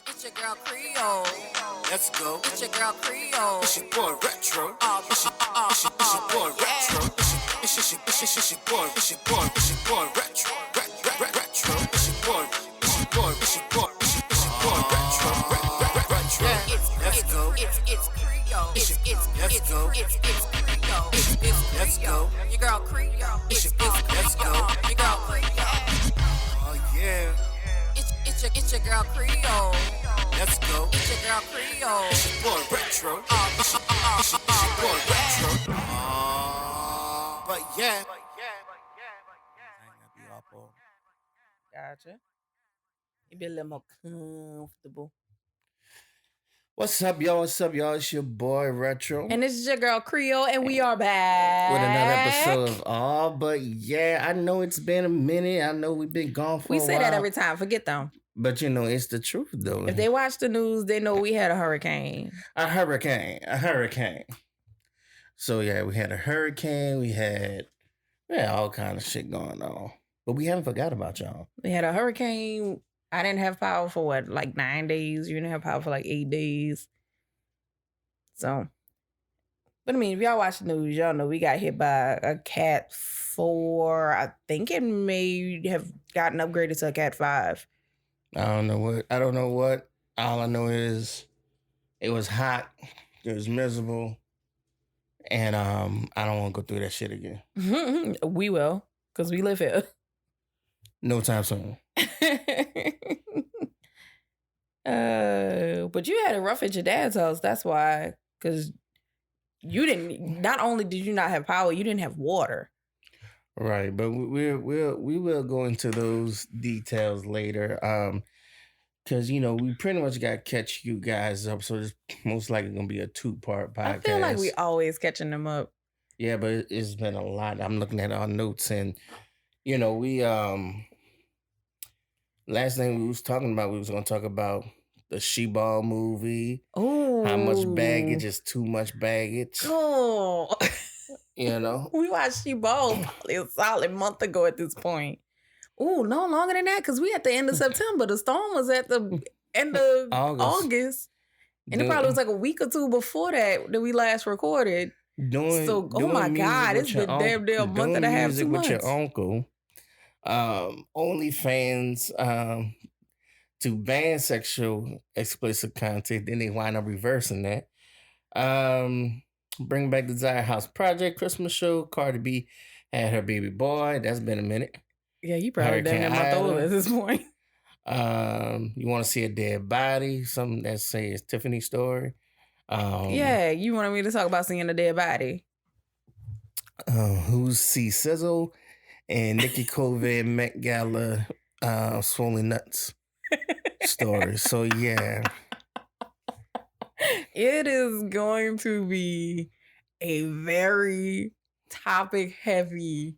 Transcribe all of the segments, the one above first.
It's your girl Creole. Let's go. It's your girl Creole. It's your boy Retro. It's your boy Retro. It's your boy. It's your boy Retro. Retro. It's your boy. Retro. Let's go. It's Creole. Let's go. It's Creole. Let's go. Your girl Creole. Let's go. Your girl Creole. Oh yeah. It's your girl Creole. Let's go. It's your girl Creole. It's your boy Retro. It's your boy Retro. But yeah. Gotcha. You be a little more comfortable. What's up, y'all? What's up, y'all? It's your boy Retro. And this is your girl Creole, and we are back with another episode of But yeah, I know it's been a minute. I know we've been gone for a while. We say that every time. Forget them. But you know, it's the truth though. If they watch the news, they know we had a hurricane. A hurricane. So yeah, we had a hurricane. We had all kind of shit going on. But we haven't forgot about y'all. We had a hurricane. I didn't have power for what, like 9 days? You didn't have power for like 8 days. So, but I mean, if y'all watch the news, y'all know we got hit by a Cat 4. I think it may have gotten upgraded to a Cat 5. I don't know what. All I know is it was hot. It was miserable. And I don't want to go through that shit again. We will, because we live here. No time soon. But you had it rough at your dad's house. That's why, because you didn't. Not only did you not have power, you didn't have water. Right, but we will go into those details later. Because we pretty much got to catch you guys up, so it's most likely gonna be a 2-part podcast. I feel like we always catching them up. Yeah, but it's been a lot. I'm looking at our notes, and we last thing we was talking about, we was gonna talk about the She-Ball movie. Oh, how much baggage is too much baggage? Oh. We watched She-Ball probably a solid month ago at this point. Oh, no longer than that, because we at the end of September. The storm was at the end of August. And it probably was like a week or two before that we last recorded. Oh my God, it's been damn near a month and a half, 2 months. With your uncle. OnlyFans to ban sexual explicit content, then they wind up reversing that. Bring back the Desire House Project Christmas show. Cardi B had her baby boy. That's been a minute. Yeah, you probably done that month old at this point. You want to see a dead body? Something that say it's Tiffany's story. Yeah, you wanted me to talk about seeing a dead body. Who's C Sizzle and Nikki Kovac Met Gala swollen nuts story. So yeah. It is going to be a very topic heavy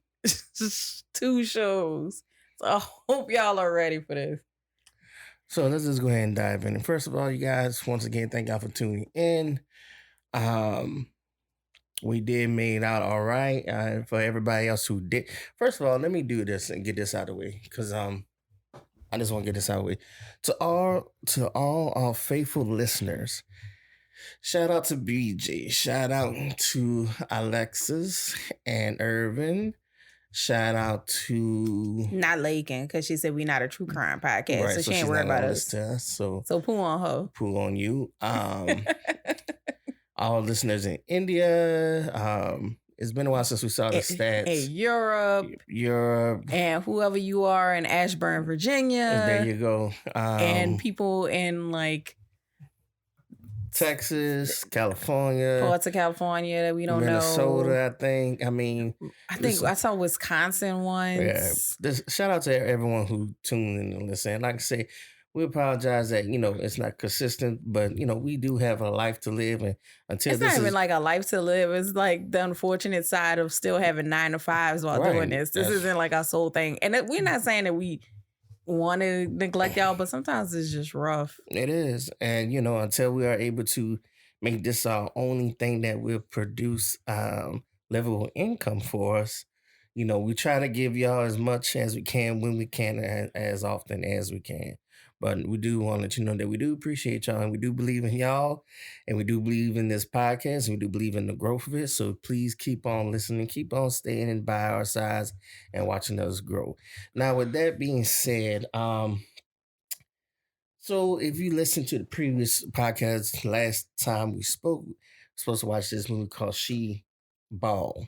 2 shows. So I hope y'all are ready for this. So let's just go ahead and dive in. First of all, you guys, once again, thank y'all for tuning in. We did made out all right. For everybody else who did. First of all, let me do this and get this out of the way. Because I just want to get this out of the way. To all our faithful listeners, shout out to BJ. Shout out to Alexis and Irvin. Shout out to... Not Lakin, because she said we're not a true crime podcast, right, so she ain't worried about us. So poo on her. Poo on you. All listeners in India. It's been a while since we saw the stats. In Europe. And whoever you are in Ashburn, Virginia. There you go. And people in Texas, California. Parts of California that we don't know. Minnesota, I think. I saw Wisconsin once. Yeah. Shout out to everyone who tuned in and listened. Like I say, we apologize that, it's not consistent, but, we do have a life to live. And until it's not even like a life to live. It's like the unfortunate side of still having 9 to 5s while doing this. This isn't like our sole thing. And we're not saying that we want to neglect y'all, but sometimes it's just rough. It is. And, until we are able to make this our only thing that will produce livable income for us, we try to give y'all as much as we can when we can, as often as we can. But we do want to let you know that we do appreciate y'all and we do believe in y'all and we do believe in this podcast and we do believe in the growth of it. So please keep on listening, keep on staying by our sides and watching us grow. Now, with that being said, so if you listen to the previous podcast, last time we spoke, we're supposed to watch this movie called She Ball.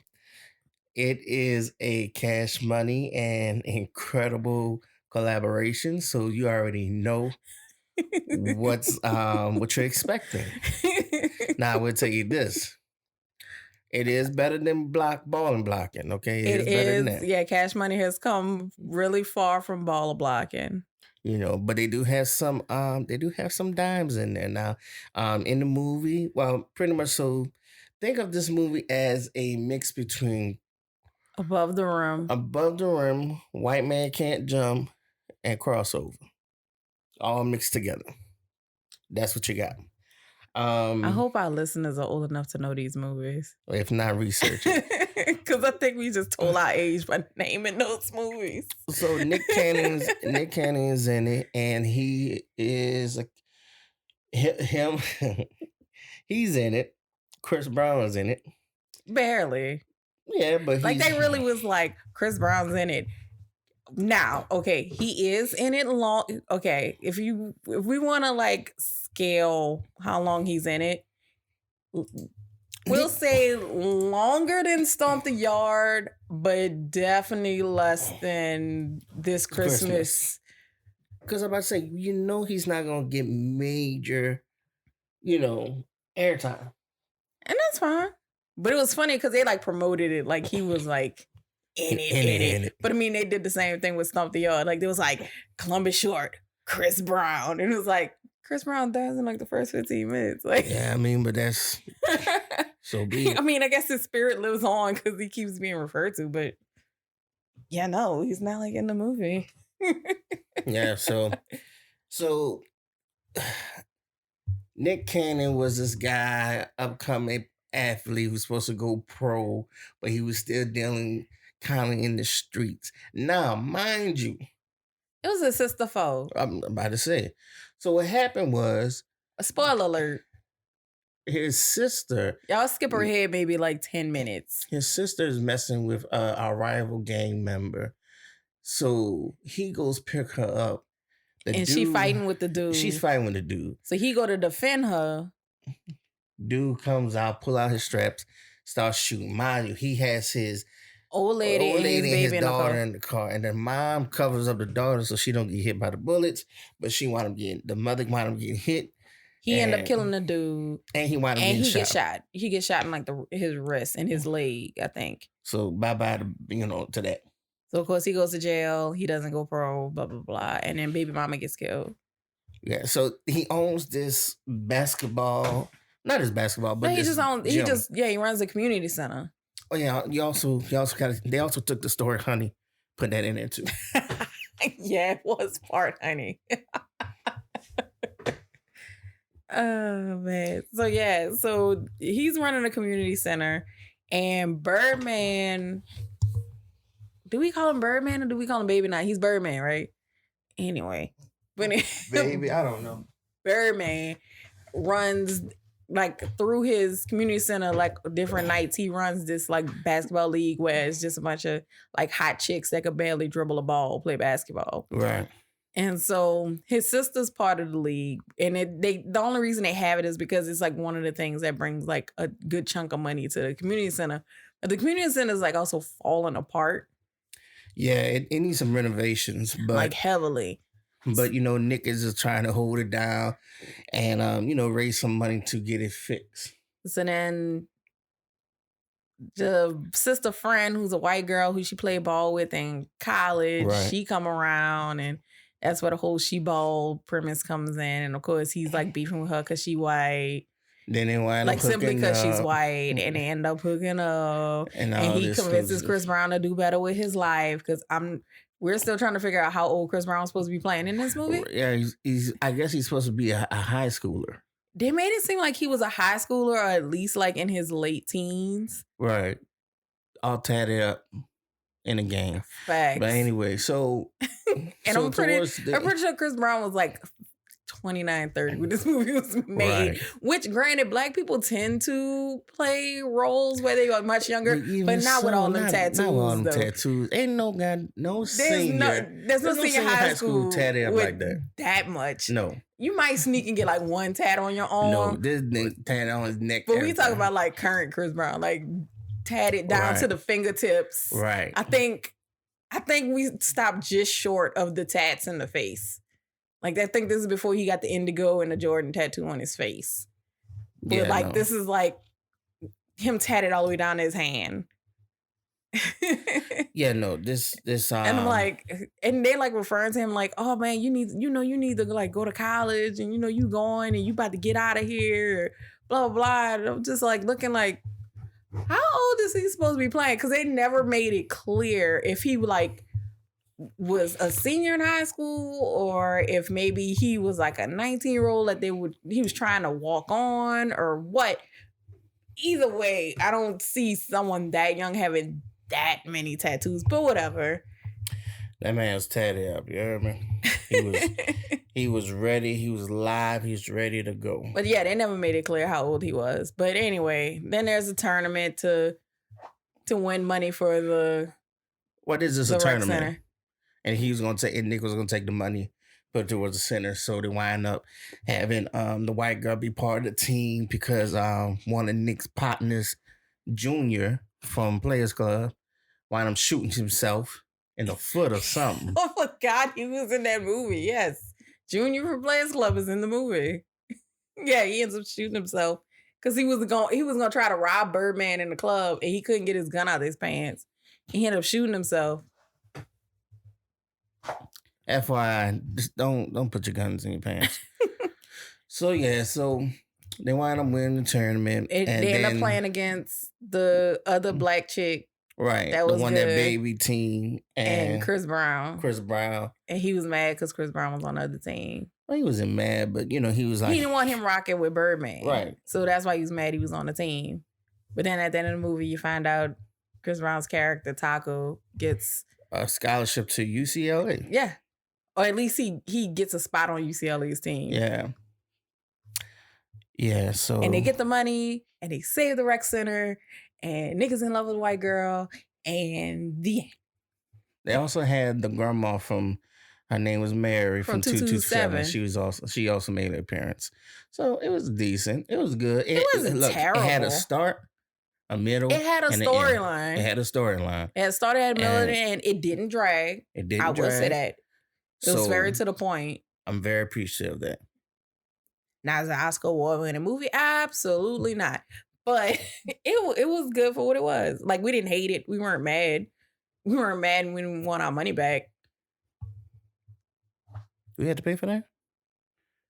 It is a Cash Money and incredible collaboration, so you already know what you're expecting. Now I will tell you this. It is better than ball and blocking, okay? It is better than that. Yeah, Cash Money has come really far from ball blocking. But they do have some dimes in there now. In the movie, well, pretty much so think of this movie as a mix between Above the Rim, White Man Can't Jump, and Crossover. All mixed together. That's what you got. I hope our listeners are old enough to know these movies. If not, research it. Because I think we just told our age by naming those movies. So Nick Cannon's in it, and he is him. He's in it. Chris Brown's in it. Barely. Yeah, but like they really was like Chris Brown's in it. Now, okay, he is in it long. Okay, if we want to like scale how long he's in it, we'll say longer than Stomp the Yard, but definitely less than This Christmas. Because I'm about to say, he's not gonna get major, airtime, and that's fine. But it was funny because they like promoted it like he was like in it. But I mean, they did the same thing with Stomp the Yard. Like, there was like Columbus Short, Chris Brown. And it was like, Chris Brown dies in like the first 15 minutes. Like, yeah, I mean, but that's so big. I mean, I guess his spirit lives on because he keeps being referred to. But yeah, no, he's not like in the movie. Yeah, so Nick Cannon was this guy, upcoming athlete who's supposed to go pro, but he was still dealing kind of in the streets. Now, mind you, it was a sister foe. I'm about to say. So what happened was, a spoiler alert. His sister. Y'all skip ahead maybe like 10 minutes. His sister is messing with our rival gang member. So he goes pick her up. She fighting with the dude. She's fighting with the dude. So he go to defend her. Dude comes out, pull out his straps, starts shooting. Mind you, he has his old lady and his daughter in the car. And the mom covers up the daughter so she don't get hit by the bullets. But the mother wound up getting hit. He ended up killing the dude. And he wound up getting shot. Gets shot. He gets shot in like his wrist and his leg, I think. So bye-bye to that. So of course he goes to jail. He doesn't go pro, blah, blah, blah. And then baby mama gets killed. Yeah, so he owns this basketball. Not his basketball, but he runs a community center. Oh yeah, they also took the story Honey, put that in there too. Yeah, it was part Honey. Oh man. So he's running a community center and Birdman, do we call him Birdman or do we call him Baby Night? He's Birdman, right? Anyway. Baby, I don't know. Birdman runs like through his community center, like different nights, he runs this like basketball league where it's just a bunch of like hot chicks that could barely dribble a ball, play basketball. Right. And so his sister's part of the league. And the only reason they have it is because it's like one of the things that brings like a good chunk of money to the community center. But the community center is like also falling apart. Yeah, it needs some renovations, but like heavily. But, Nick is just trying to hold it down and, raise some money to get it fixed. So then the sister friend, who's a white girl who she played ball with in college, right. She come around and that's where the whole she ball premise comes in. And, of course, he's, like, beefing with her because she white. Then they wind up simply because she's white. And they end up hooking up. And he convinces Chris Brown to do better with his life because we're still trying to figure out how old Chris Brown's supposed to be playing in this movie. Yeah, I guess he's supposed to be a high schooler. They made it seem like he was a high schooler or at least like in his late teens. Right. All tatted up in the game. Facts. But anyway, so and I'm pretty sure Chris Brown was like 29, 30 when this movie was made. Right. Which, granted, black people tend to play roles where they are much younger, but not with all them tattoos. Not with all them tattoos. Ain't no senior. There's no senior high school tatted up like that. That much. No. You might sneak and get like one tat on your arm. No, this tat on his neck. But we talk about like current Chris Brown, like tatted down to the fingertips. Right. I think we stopped just short of the tats in the face. Like, I think this is before he got the indigo and the Jordan tattoo on his face. But this is like him tatted all the way down his hand. This and I'm like, and they like referring to him like, oh man, you need to like go to college and you going and you about to get out of here, blah blah blah. And I'm just like looking like, how old is he supposed to be playing? Because they never made it clear if he like was a senior in high school or if maybe he was like a 19-year-old that he was trying to walk on or what. Either way, I don't see someone that young having that many tattoos, but whatever. That man was tatted up, you heard me? He was ready, he was live, he was ready to go. But yeah, they never made it clear how old he was. But anyway, then there's a tournament to win money for the What is this, a tournament? Center. And Nick was gonna take the money, put it towards the center. So they wind up having the white girl be part of the team because one of Nick's partners, Junior from Players Club, wind up shooting himself in the foot or something. Oh my God, he was in that movie. Yes, Junior from Players Club is in the movie. Yeah, he ends up shooting himself because he was gonna try to rob Birdman in the club and he couldn't get his gun out of his pants. He ended up shooting himself. FYI, just don't put your guns in your pants. So they wind up winning the tournament. They end up playing against the other black chick. Right. That was the one that baby team. And Chris Brown. And he was mad because Chris Brown was on the other team. Well, he wasn't mad, but he was like... He didn't want him rocking with Birdman. Right. So that's why he was mad he was on the team. But then at the end of the movie, you find out Chris Brown's character, Taco, gets... a scholarship to UCLA. Yeah. Or at least he gets a spot on UCLA's team. Yeah. Yeah, so... And they get the money, and they save the rec center, and Nick is in love with a white girl, and the end. They also had the grandma from... Her name was Mary from 227. She also made an appearance. So it was decent. It was good. It wasn't terrible. It had a start, a middle, It had a storyline. It had a storyline. It had a start, it had a middle, and it didn't drag. I will say that. It was very to the point. I'm very appreciative of that. Now, is it an Oscar award-winning movie? Absolutely not. But it was good for what it was. Like, we didn't hate it. We weren't mad. We weren't mad when we want our money back. We had to pay for that?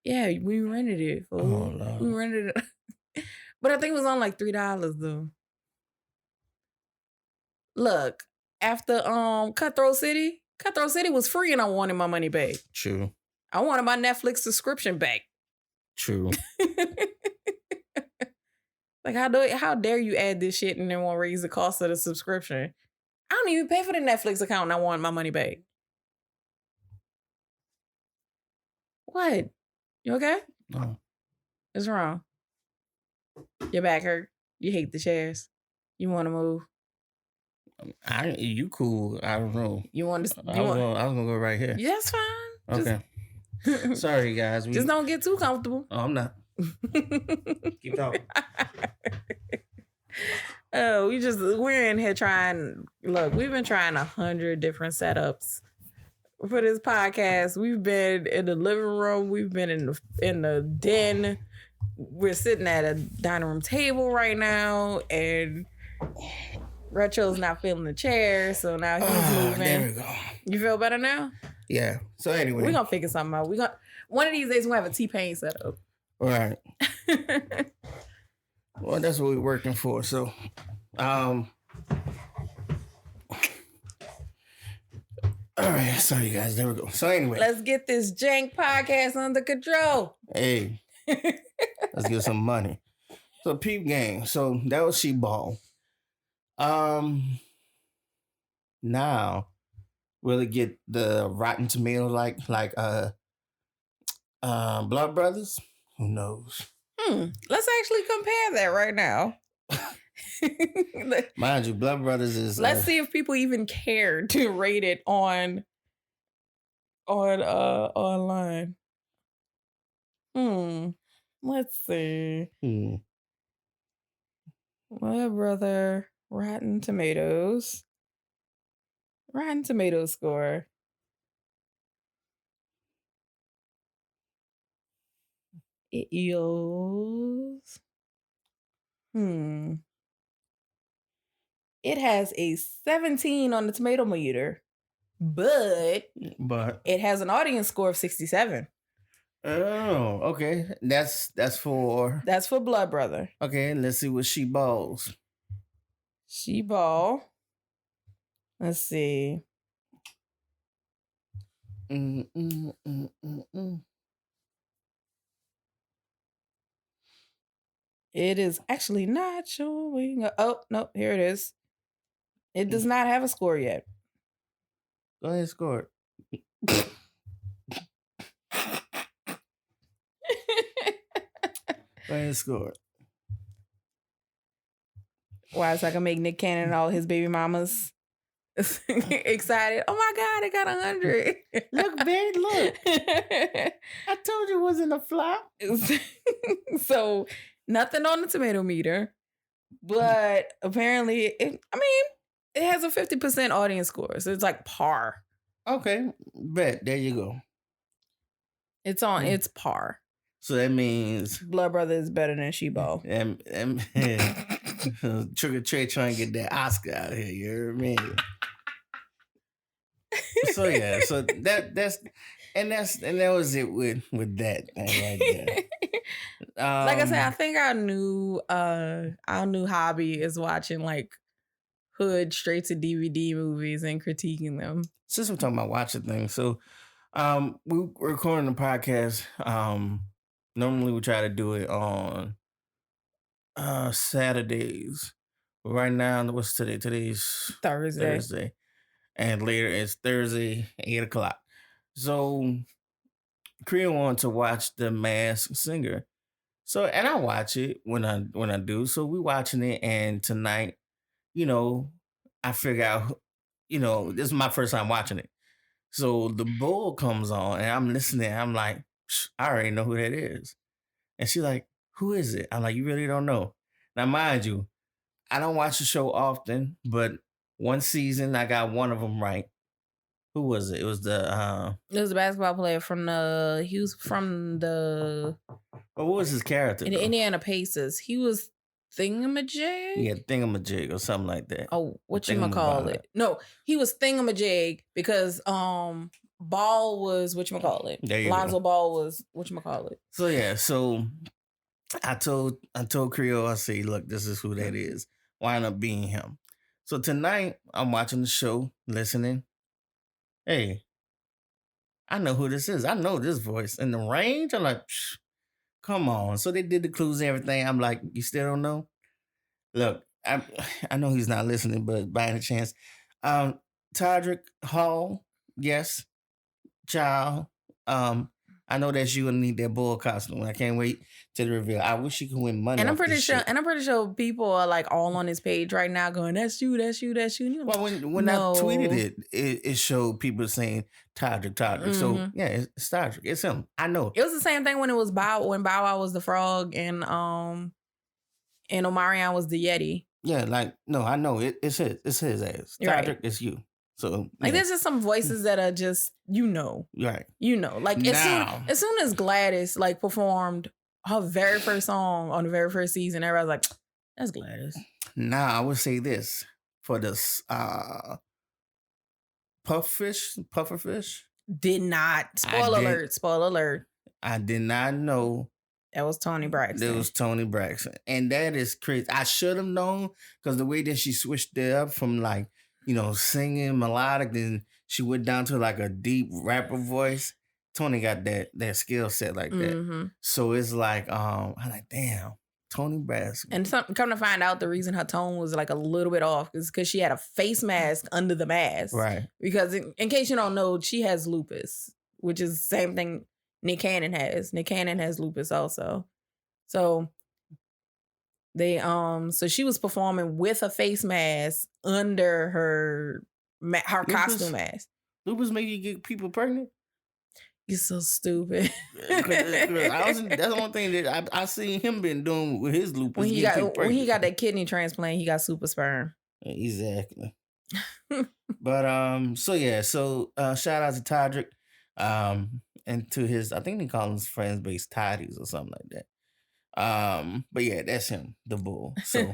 Yeah, we rented it. Oh, Lord. We rented it. But I think it was on like $3 though. Look, after Cutthroat City was free and I wanted my money back. True. I wanted my Netflix subscription back. True. Like, how dare you add this shit and then want to raise the cost of the subscription? I don't even pay for the Netflix account and I want my money back. What? You okay? No. What's wrong? Your back hurt? You hate the chairs? You want to move? You cool. I don't know. You want to... I was going to go right here. Yeah, that's fine. Okay. Sorry, guys. Just don't get too comfortable. Oh, I'm not. Keep talking. Oh, we're in here trying... Look, we've been trying 100 different setups for this podcast. We've been in the living room. We've been in the den. We're sitting at a dining room table right now, and Retro's not feeling the chair, so now he's moving. There we go. You feel better now? Yeah. So anyway, we're gonna figure something out. One of these days we're gonna have a T-Pain setup. All right. Well, that's what we're working for. So, all right, sorry guys, there we go. So anyway, let's get this jank podcast under control. Hey, let's get some money. So peep game. So that was She Ball. Now, will it get the Rotten Tomato like Blood Brothers? Who knows? Let's actually compare that right now. Mind you, Blood Brothers is. Let's see if people even care to rate it on online. Let's see. Blood Brother Rotten Tomatoes score. It is. It has a 17 on the tomato meter, but it has an audience score of 67. Oh, okay. That's for Blood Brother. Okay, let's see what She Balls. She Ball. Let's see. It is actually not showing. Oh, no, here it is. It does not have a score yet. Go ahead, score it. Go ahead, score it. Why? So I can make Nick Cannon and all his baby mamas excited. Oh my God, it got 100. Look, babe, look. I told you it wasn't a flop. So nothing on the tomato meter, but apparently, it has a 50% audience score, so it's like par. Okay, bet. There you go. It's on. It's par. So that means Blood Brother is better than She-Bo. Trigger Trey trying to get that Oscar out here. You heard me? So yeah, so that was it with that thing right there. Like I said, I think our new hobby is watching like hood straight to DVD movies and critiquing them. Since we're talking about watching things, so we're recording the podcast. Normally we try to do it on Saturdays. Right now, what's today? Today's Thursday. And later it's Thursday, 8:00. So Korea wanted to watch The Masked Singer. So, and I watch it when I do. So we watching it, and tonight, I figure out, this is my first time watching it. So the bull comes on, and I'm listening. I'm like, I already know who that is. And she's like, who is it? I'm like, you really don't know? Now, mind you, I don't watch the show often, but one season I got one of them right. Who was it? It was the basketball player from the. He was from the. Well, what was his character? In the Indiana Pacers. He was Thingamajig? Yeah, Thingamajig or something like that. Oh, whatchamacallit? No, he was Thingamajig because Ball was whatchamacallit. Lonzo Ball was whatchamacallit. So yeah, so I told Creole, I say, look, this is who that is. Wind up being him. So tonight I'm watching the show, listening. Hey, I know who this is. I know this voice. In the range, I'm like, come on. So they did the clues and everything. I'm like, you still don't know? Look, I know he's not listening, but by any chance, Todrick Hall, yes, child. I know that's you and need that bull costume. I can't wait to the reveal. I wish you could win money. And I'm pretty sure people are like all on his page right now going, that's you. Well, when I tweeted it showed people saying Todrick. Mm-hmm. So yeah, it's Todrick. It's him. I know. It was the same thing when it was Bow Wow was the frog and Omarion was the Yeti. Yeah, like no, I know it's his ass. Todrick, right. It's you. So like there's just some voices that are just right. Like as soon as Gladys like performed her very first song on the very first season, everybody's like, that's Gladys. Now I would say this for this pufferfish. Did not spoiler alert. I did not know. That was Toni Braxton. It was Toni Braxton, and that is crazy. I should have known because the way that she switched it up from like. Singing melodic, then she went down to like a deep rapper voice. Toni got that skill set like that. Mm-hmm. So it's like, I'm like, damn. Toni Braxton. And come to find out, the reason her tone was like a little bit off is because she had a face mask under the mask. Right. Because in case you don't know, she has lupus, which is the same thing Nick Cannon has. Nick Cannon has lupus also. So they so she was performing with a face mask under her costume mask. Lupus make you get people pregnant? You're so stupid. That's the one thing that I seen him been doing with his lupus. When he got that kidney transplant, he got super sperm. Exactly. But so shout out to Todrick, and to his, I think they call him his friends base Toddies or something like that. But yeah, that's him, the bull. So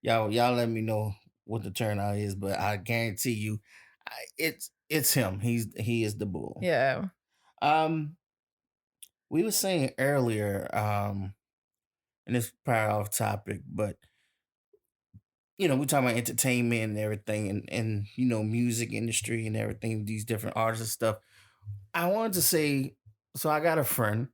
y'all let me know what the turnout is, but I guarantee you, it's him. He is the bull. Yeah. We were saying earlier, and it's probably off topic, but we're talking about entertainment and everything, and music industry and everything, these different artists and stuff. I wanted to say, so I got a friend.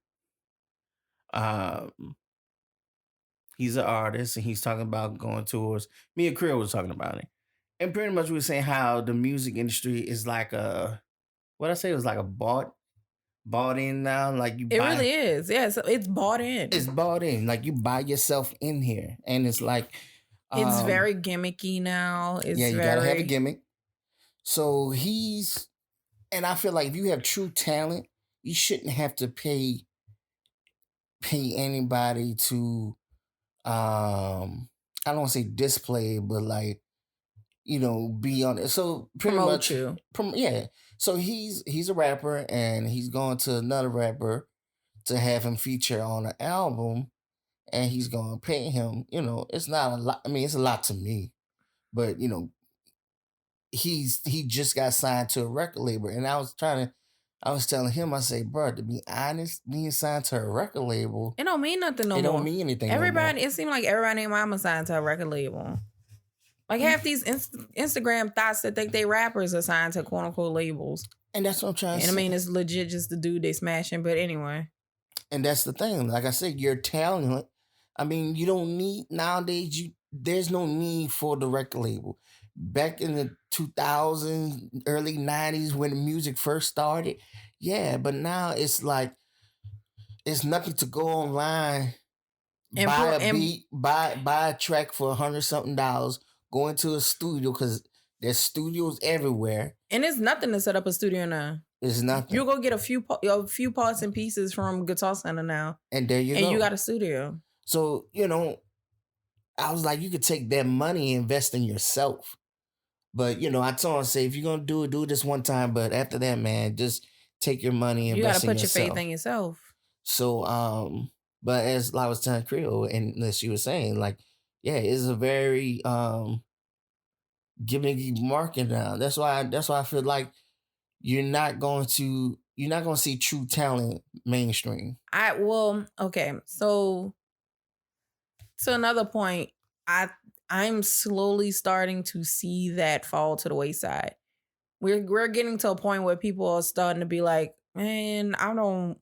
He's an artist, and he's talking about going tours. Me and Creel was talking about it, and pretty much we were saying how the music industry is like it was like a bought in now, like it really is. Yeah, so it's bought in. It's bought in, like you buy yourself in here, and it's like it's very gimmicky now. You gotta have a gimmick. So and I feel like if you have true talent, you shouldn't have to pay anybody to I don't want to say display, but like be on it. So pretty promote much you. Yeah. So he's a rapper, and he's going to another rapper to have him feature on an album, and he's going to pay him. It's not a lot. I mean, it's a lot to me, but he just got signed to a record label, and I was telling him, I say, bro, to be honest, being signed to a record label, it don't mean nothing no more. It don't mean anything. Everybody, it seemed like everybody named mama signed to a record label. Like half these Instagram thoughts that think they rappers are signed to quote unquote labels. And that's what I'm trying to say. I mean, it's legit just the dude they smashing, but anyway. And that's the thing. Like I said, your talent, I mean, you don't need, nowadays, there's no need for the record label. Back in the 2000s, early 90s, when the music first started, yeah, but now it's like, it's nothing to go online, buy a beat, buy a track for $100-something, go into a studio, because there's studios everywhere. And it's nothing to set up a studio now. It's nothing. You go get a few parts and pieces from Guitar Center now. And there you go. And you got a studio. So, I was like, you could take that money and invest in yourself. But, I told him, say, if you're going to do it this one time. But after that, man, just take your money and invest in yourself. You got to put your faith in yourself. So, but as I was telling Creole, and as she was saying, like, yeah, it's a very gimmicky market now. That's why I feel like you're not going to see true talent mainstream. Okay. So to another point, I'm slowly starting to see that fall to the wayside. We're getting to a point where people are starting to be like, man, I'm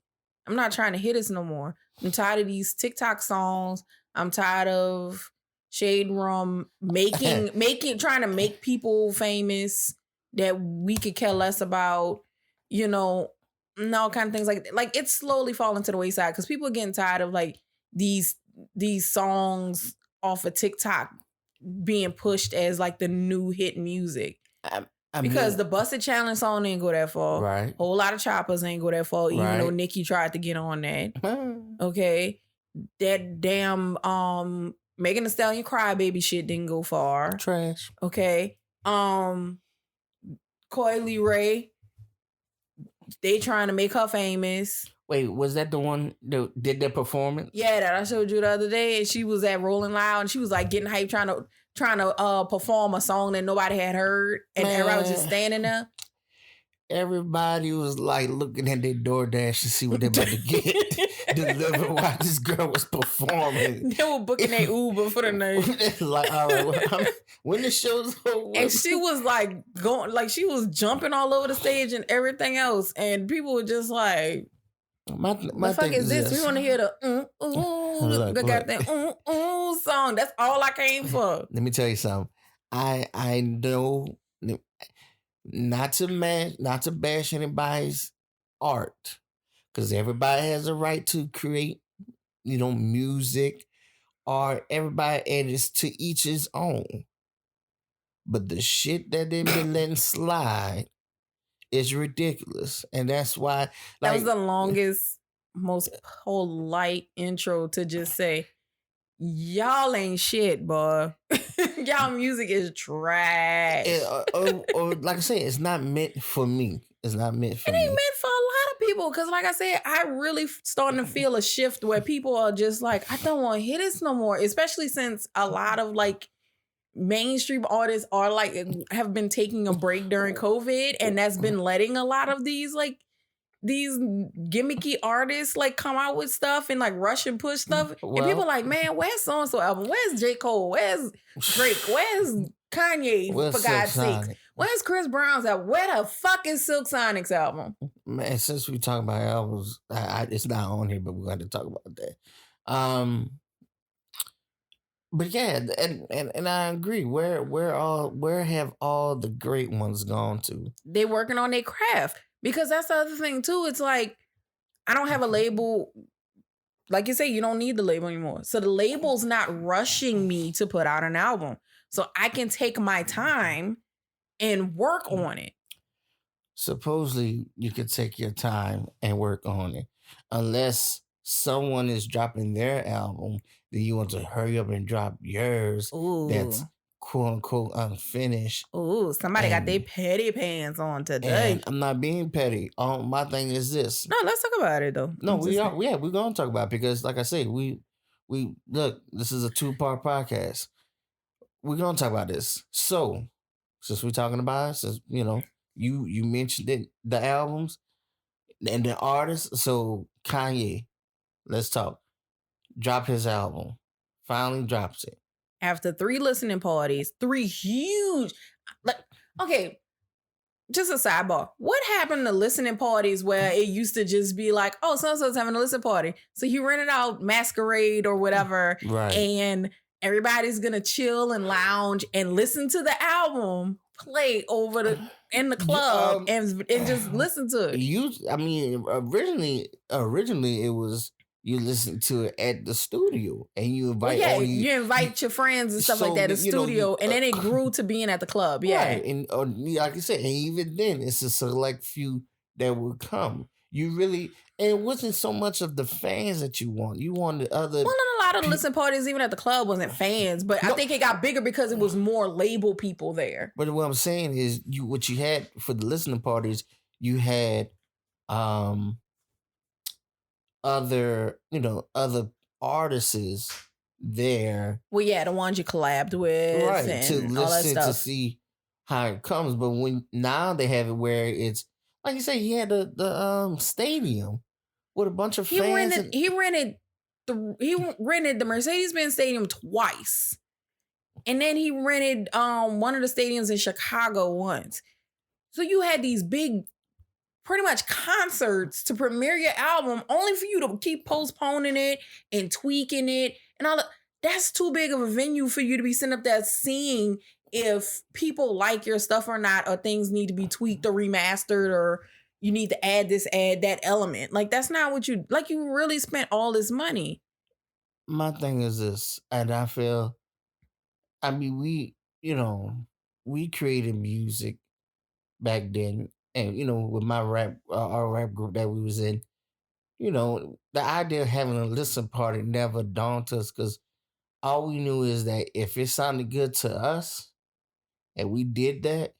not trying to hit this no more. I'm tired of these TikTok songs. I'm tired of Shade Room trying to make people famous that we could care less about, and all kind of things like that. Like it's slowly falling to the wayside because people are getting tired of like these songs off of TikTok being pushed as like the new hit music. Because the Busted Challenge song ain't go that far. Right. Whole lot of choppers ain't go that far, even though Nicki tried to get on that. Okay. That damn Megan Thee Stallion Crybaby shit didn't go far. Trash. Okay. Coily Ray, they trying to make her famous. Wait, was that the one that did that performance? Yeah, that I showed you the other day. And she was at Rolling Loud and she was like getting hyped trying to perform a song that nobody had heard. And everybody was just standing there. Everybody was like looking at their DoorDash to see what they're about to get delivered while this girl was performing. They were booking their Uber for the night. Like, all right, when the show's over. And she was like she was jumping all over the stage and everything else. And people were just like, My fuck is this? We want to hear the got that song. That's all I came for. Let me tell you something. I know not to bash anybody's art, because everybody has a right to create, music, art. Everybody, and it's to each his own. But the shit that they've been letting slide is ridiculous, and that's why that was the longest, most polite intro to just say, y'all ain't shit, boy. Y'all music is trash. Or like I said, it's not meant for me. It's not meant for me. It ain't meant for a lot of people. Because like I said, I really starting to feel a shift where people are just like, I don't want to hear this no more. Especially since a lot of like mainstream artists are like, have been taking a break during COVID. And that's been letting a lot of these gimmicky artists like come out with stuff and like rush and push stuff. And people are like, man, where's so-and-so album? Where's J. Cole? Where's Drake? Where's Kanye, for God's sake? Where's Chris Brown's album? Where the fuck is Silk Sonic's album? Man, since we talk about albums, it's not on here, but we're going to talk about that. But yeah, and I agree. Where have all the great ones gone to? They working on their craft. Because that's the other thing too. It's like, I don't have a label. Like you say, you don't need the label anymore. So the label's not rushing me to put out an album. So I can take my time and work on it. Supposedly you could take your time and work on it. Unless someone is dropping their album, then you want to hurry up and drop yours. Ooh. That's quote unquote unfinished. Ooh, somebody got their petty pants on today. And I'm not being petty. My thing is this. No, let's talk about it though. No, we're gonna talk about it because, like I say, we look. This is a 2-part podcast. We're gonna talk about this. So, since we're talking about it, since you mentioned it, the albums and the artists. So Kanye, let's talk. Drop his album. Finally drops it. After 3 listening parties, 3 huge, okay, just a sidebar. What happened to listening parties where it used to just be like, oh, so-and-so's having a listening party. So you rented out Masquerade or whatever. Right. And everybody's going to chill and lounge and listen to the album play in the club and just listen to it. Originally it was, you listen to it at the studio and you invite you invite your friends and stuff like that at the studio, and then it grew to being at the club. Yeah. Right. And like I said, and even then it's a select few that would come. And it wasn't so much of the fans that you want. You wanted other. Well, a lot of the listen parties, even at the club, wasn't fans, but I think it got bigger because it was more label people there. But what I'm saying is, what you had for the listening parties, you had other artists there. Well, yeah, the ones you collabed with, right? And to listen all that stuff. To see how it comes. But now they have it where it's like you say, he had the stadium with a bunch of fans. He rented the Mercedes-Benz Stadium twice, and then he rented one of the stadiums in Chicago once. So you had these big, pretty much concerts to premiere your album, only for you to keep postponing it and tweaking it and all that. That's too big of a venue for you to be sitting up there seeing if people like your stuff or not, or things need to be tweaked or remastered, or you need to add that element. Like, that's not what you really spent all this money. My thing is this, and I feel, we created music back then. And, with my our rap group that we was in, the idea of having a listen party never dawned us, because all we knew is that if it sounded good to us and we did that,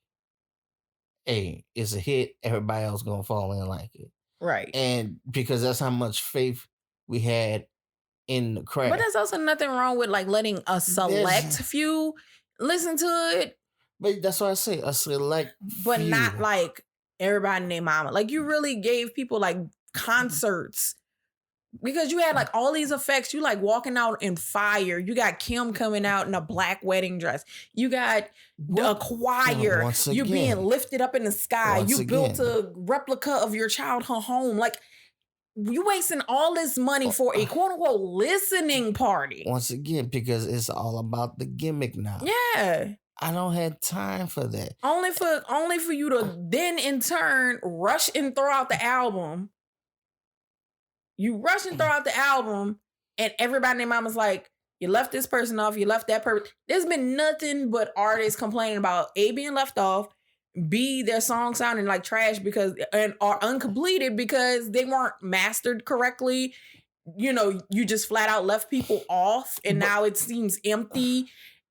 hey, it's a hit. Everybody else gonna fall in like it. Right. And because that's how much faith we had in the craft. But there's also nothing wrong with like letting a select few listen to it. But that's what I say, a select but few. Not like everybody and their mama. Like, you really gave people like concerts, because you had like all these effects. You like walking out in fire. You got Kim coming out in a black wedding dress. You got a choir. You're being lifted up in the sky. You built a replica of your childhood home. Like, You wasting all this money for a quote unquote listening party. Once again, because it's all about the gimmick now. Yeah. I don't have time for that. Only for you to then in turn rush and throw out the album. You rush and throw out the album, and everybody in their mama's like, you left this person off, you left that person. There's been nothing but artists complaining about A, being left off, B, their song sounding like trash and are uncompleted because they weren't mastered correctly. You know, you just flat out left people off, and now it seems empty.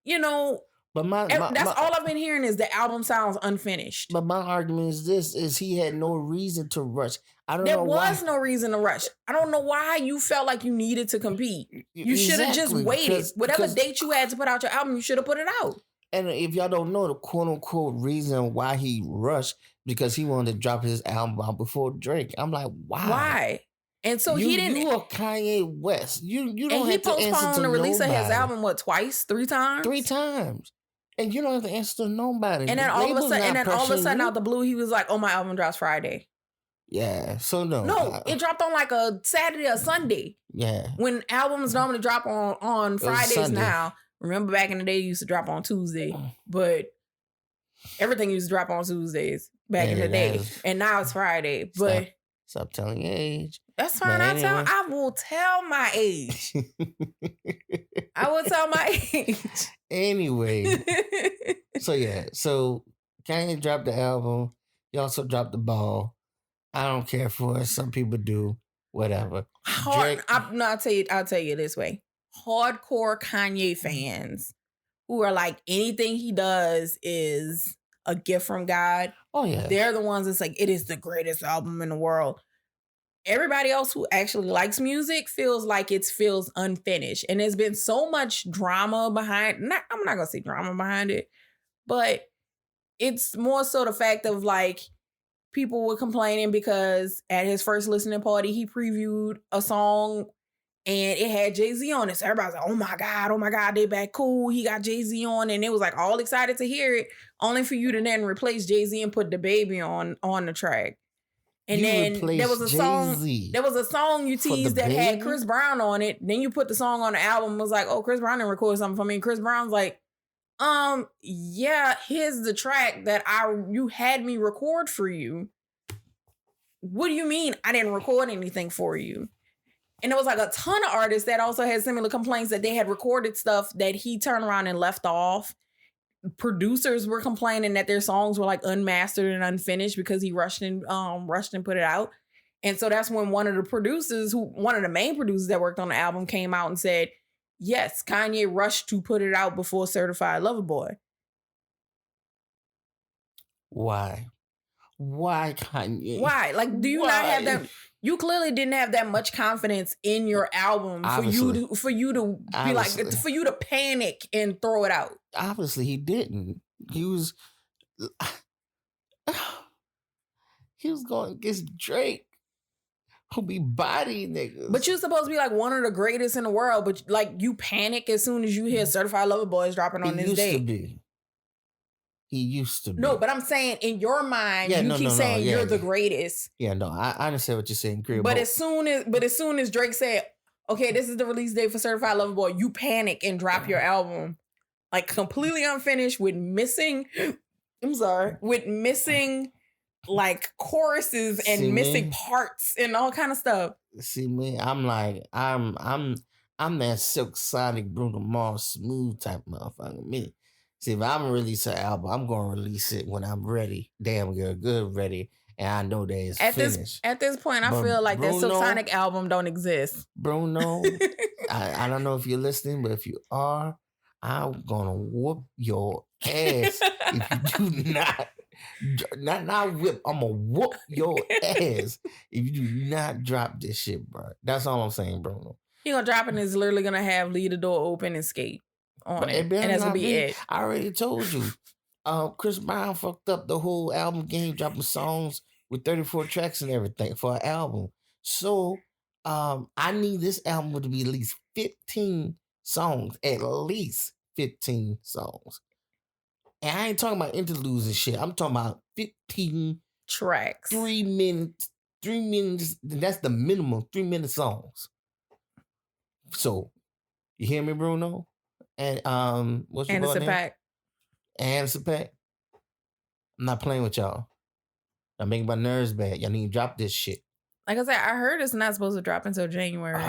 You know, but that's all I've been hearing is the album sounds unfinished. But my argument is he had no reason to rush. There was no reason to rush. I don't know why you felt like you needed to compete. You should have just waited. Whatever date you had to put out your album, you should have put it out. And if y'all don't know the quote unquote reason why he rushed, because he wanted to drop his album out before Drake. I'm like, why? Why? And so he didn't. You are Kanye West. You don't have to answer to nobody. And he postponed the release of his album twice, 3 times. 3 times. And you don't have to answer to nobody. And then all of a sudden, out the blue, he was like, "Oh, my album drops Friday." Yeah, so no, it dropped on like a Saturday or Sunday. Yeah, when albums normally drop on Fridays now. Remember back in the day, it used to drop on Tuesday, but everything used to drop on Tuesdays back in the day, and now it's Friday. But stop telling your age. That's fine. I will tell my age. I will tell my age. Anyway, so Kanye dropped the album. He also dropped the ball. I don't care for it. Some people do. Whatever. I'll tell you this way. Hardcore Kanye fans who are like, anything he does is a gift from God. Oh, yeah. They're the ones that's like, it is the greatest album in the world. Everybody else who actually likes music feels like it feels unfinished. And there's been so much drama behind, I'm not going to say drama behind it, but it's more so the fact of like, people were complaining because at his first listening party, he previewed a song and it had Jay-Z on it. So everybody's like, oh my God, they back cool. He got Jay-Z on. And it was like all excited to hear it, only for you to then replace Jay-Z and put DaBaby on the track. And then there was a song you teased that had Chris Brown on it. Then you put the song on the album and was like, oh, Chris Brown didn't record something for me. And Chris Brown's like, yeah, here's the track that you had me record for you. What do you mean I didn't record anything for you? And there was like a ton of artists that also had similar complaints that they had recorded stuff that he turned around and left off. Producers were complaining that their songs were like unmastered and unfinished because he rushed and put it out. And so that's when one of the main producers that worked on the album came out and said, yes, Kanye rushed to put it out before Certified Lover Boy. Why? Why Kanye? Why? Like, do you not have that? You clearly didn't have that much confidence in your album for you to be like, for you to panic and throw it out. Obviously, he didn't. He was going against Drake, who be bodying niggas. But you're supposed to be like one of the greatest in the world, but like you panic as soon as you hear Certified Lover Boy is dropping on this day. He used to be. No, but I'm saying in your mind, keep saying you're the greatest. Yeah, no, I understand what you're saying. But as soon as Drake said, okay, this is the release date for Certified Lover Boy, you panic and drop your album like completely unfinished with missing like choruses and missing parts and all kind of stuff. See me, I'm that Silk Sonic Bruno Mars smooth type motherfucker. Me. See, if I'm gonna release an album, I'm gonna release it when I'm ready, damn good ready, and I know that it's finished. At this point, I feel like that Silk Sonic album don't exist. Bruno, I don't know if you're listening, but if you are, I'm gonna whoop your ass if you do not whip. I'm gonna whoop your ass if you do not drop this shit, bro. That's all I'm saying, Bruno. He gonna drop it and is literally gonna have leave the door open and skate on it, and that's gonna be it. I already told you. Chris Brown fucked up the whole album game, dropping songs with 34 tracks and everything for an album. So I need this album to be at least 15 songs, at least 15 songs. And I ain't talking about interludes and shit. I'm talking about 15 tracks, 3 minutes, 3 minutes. That's the minimum 3-minute songs. So, you hear me, Bruno? And what's your Anderson boy name? Paak. Anderson Paak. I'm not playing with y'all. I'm making my nerves bad. Y'all need to drop this shit. Like I said, I heard it's not supposed to drop until January.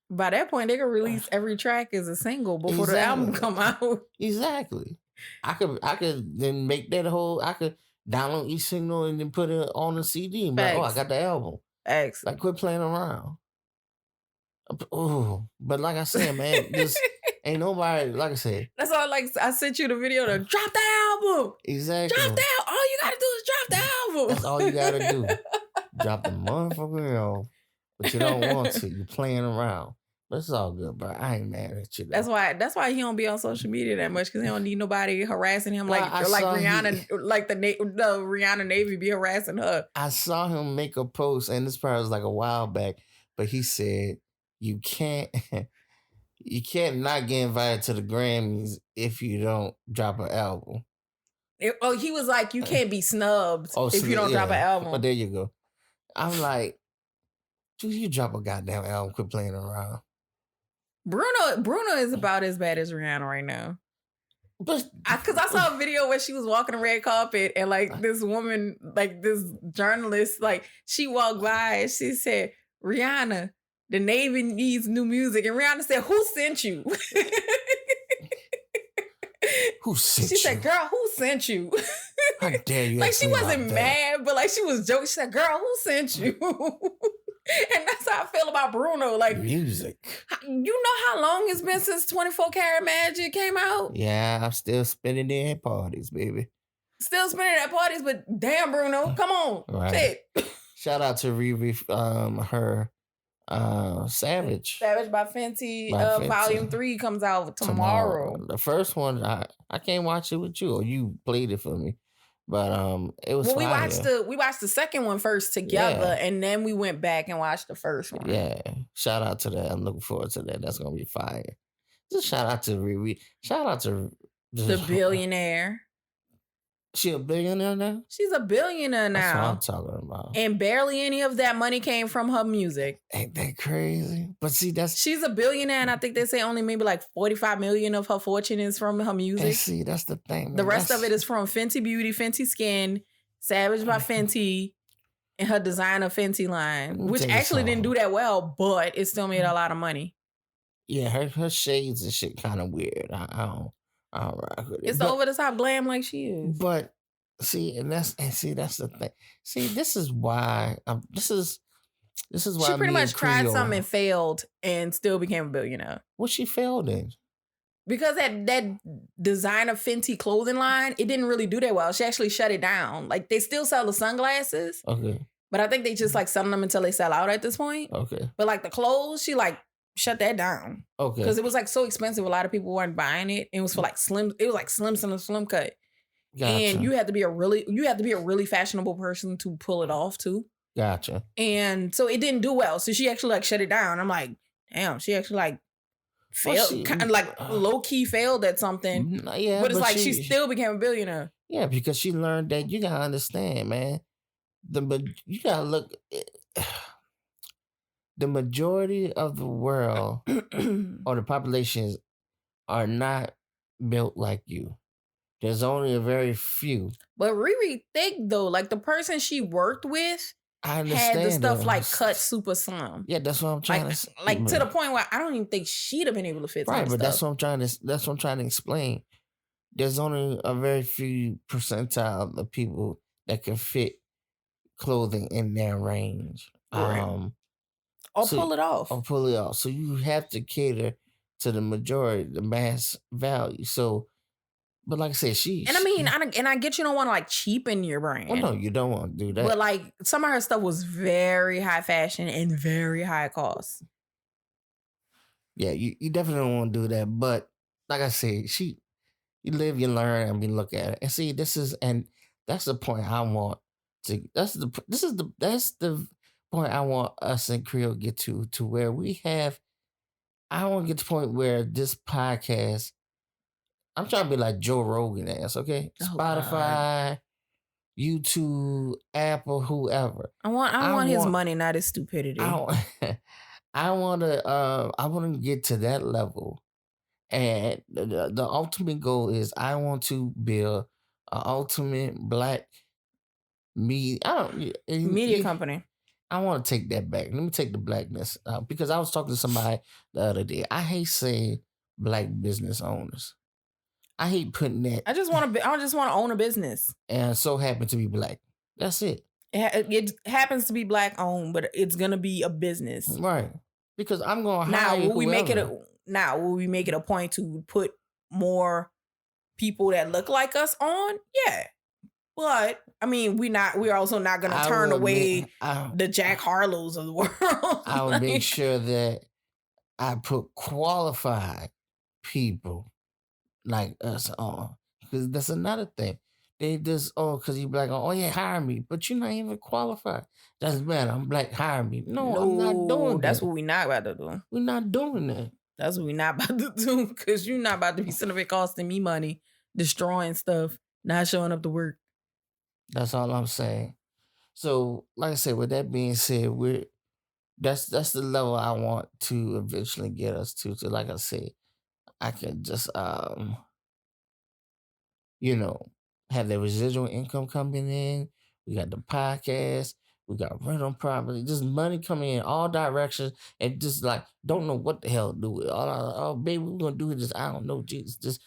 By that point, they could release every track as a single before the album come out. Exactly. I could then make that whole. I could download each single and then put it on the CD. And be like, I got the album. Excellent. Like, quit playing around. Oh, but like I said, man, this ain't nobody. Like I said, that's all. I sent you the video to drop the album. Exactly. Drop the album. All you gotta do is drop the album. That's all you gotta do. Drop the motherfucking album. But you don't want to. You're playing around. But it's all good, bro. I ain't mad at you. Though. That's why he don't be on social media that much, because he don't need nobody harassing him like Rihanna, like the Rihanna Navy be harassing her. I saw him make a post, and this probably was like a while back, but he said you can't not get invited to the Grammys if you don't drop an album. He was like, you can't be snubbed if you don't drop an album. Well, there you go. I'm like, dude, you drop a goddamn album, quit playing around. Bruno is about as bad as Rihanna right now. Because I saw a video where she was walking the red carpet and like this woman, like this journalist, like she walked by and she said, Rihanna, the Navy needs new music. And Rihanna said, who sent you? Who sent you? She said, girl, who sent you? How dare you? Like she wasn't mad, but like she was joking. She said, girl, who sent you? And that's how I feel about Bruno. Like music. You know how long it's been since 24 Karat Magic came out? Yeah, I'm still spinning it at parties, baby. Still spinning it at parties, but damn, Bruno, come on. Right. Shout out to Riri, her Savage. Savage by Fenty. Volume 3 comes out tomorrow. The first one, I can't watch it with you, or you played it for me. But it was. Well, we watched the second one first together, and then we went back and watched the first one. Yeah, shout out to that. I'm looking forward to that. That's gonna be fire. Just shout out to Riri. Shout out to the billionaire. She a billionaire now? She's a billionaire now. That's what I'm talking about. And barely any of that money came from her music. Ain't that crazy? But see, she's a billionaire, and I think they say only maybe like 45 million of her fortune is from her music. And see, that's the thing. Man. The rest of it is from Fenty Beauty, Fenty Skin, Savage by Fenty, and her designer Fenty line, which actually didn't do that well, but it still made a lot of money. Yeah, her shades and shit kind of weird. I don't rock with it. It's over the top glam like she is. But that's the thing. See, this is why she pretty much tried something and failed and still became a billionaire. What she failed in? Because that designer Fenty clothing line, it didn't really do that well. She actually shut it down. Like they still sell the sunglasses. Okay. But I think they just like selling them until they sell out at this point. Okay. But like the clothes, she like shut that down. Okay. Because it was like so expensive. A lot of people weren't buying it. It was for like slim. It was like slim cut. Gotcha. And you had to be a really fashionable person to pull it off too. Gotcha. And so it didn't do well. So she actually like shut it down. I'm like, damn, she actually like failed, kind of like low key failed at something. Yeah, but it's like she still became a billionaire. Yeah, because she learned that you gotta understand, man. You gotta look. The majority of the world or the populations are not built like you. There's only a very few. But Riri thick though. Like the person she worked with had the stuff like cut super slim. Yeah, that's what I'm trying to say. Like to the point where I don't even think she'd have been able to fit. Right, but that's what I'm trying to explain. There's only a very few percentile of people that can fit clothing in their range. Right. Or pull it off. So you have to cater to the majority, the mass value. So, but like I said, I get you don't want to like cheapen your brand. Well, no, you don't want to do that. But like some of her stuff was very high fashion and very high cost. Yeah, you definitely don't want to do that. But like I said, you live, you learn, and we look at it. And see, that's the point I want to. That's the point I want us in Creole get to where we have. I want to get to the point where this podcast. I'm trying to be like Joe Rogan ass, okay? Spotify, YouTube, Apple, whoever. I want his money, not his stupidity. I want to get to that level. And the ultimate goal is I want to build an ultimate black media company. I want to take that back. Let me take the blackness out, because I was talking to somebody the other day. I hate saying black business owners. I hate putting that. I just want to own a business, and so happen to be black. That's it. It happens to be black owned, but it's gonna be a business, right? Because I'm gonna hire will we make it a point to put more people that look like us on? Yeah, but I mean, we're also not gonna turn away the Jack Harlows of the world. I would make sure that I put qualified people like us on, because that's another thing. They just because you black, hire me, but you're not even qualified. Doesn't matter. I'm black, hire me. No, I'm not doing that. That's what we're not about to do. We're not doing that. That's what we're not about to do, because you're not about to be sitting up here costing me money, destroying stuff, not showing up to work. That's all I'm saying. So, like I said, with that being said, that's the level I want to eventually get us to. So, like I said, I can just have the residual income coming in. We got the podcast. We got rental property. Just money coming in all directions, and just like don't know what the hell to do with it. Oh, baby, we're gonna do this. I don't know, Jesus. Just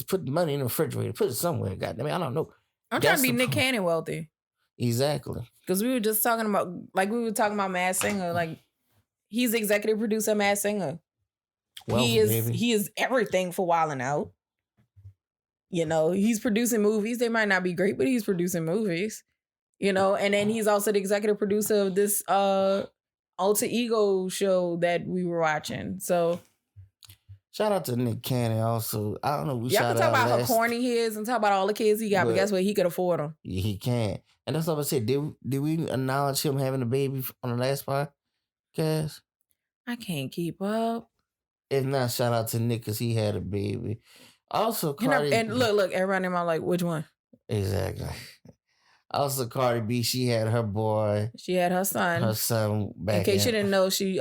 put the money in the refrigerator. Put it somewhere. Goddamn, I don't know. I'm trying to be Nick Cannon wealthy. Exactly. Because we were just talking about, Masked Singer. Like, he's the executive producer of Masked Singer. Well, he is everything for Wildin' Out. He's producing movies. They might not be great, but he's producing movies. And then he's also the executive producer of this Alter Ego show that we were watching. So shout out to Nick Cannon also. I don't know. Y'all can talk about how corny he is and talk about all the kids he got, but guess what? He could afford them. Yeah, he can. And that's what I said. Did we acknowledge him having a baby on the last podcast? I can't keep up. If not, shout out to Nick, because he had a baby. Also, Cardi... And look, everybody in my like, which one? Exactly. Also, Cardi B, she had her boy. She had her son. Her son back. In case you didn't know, she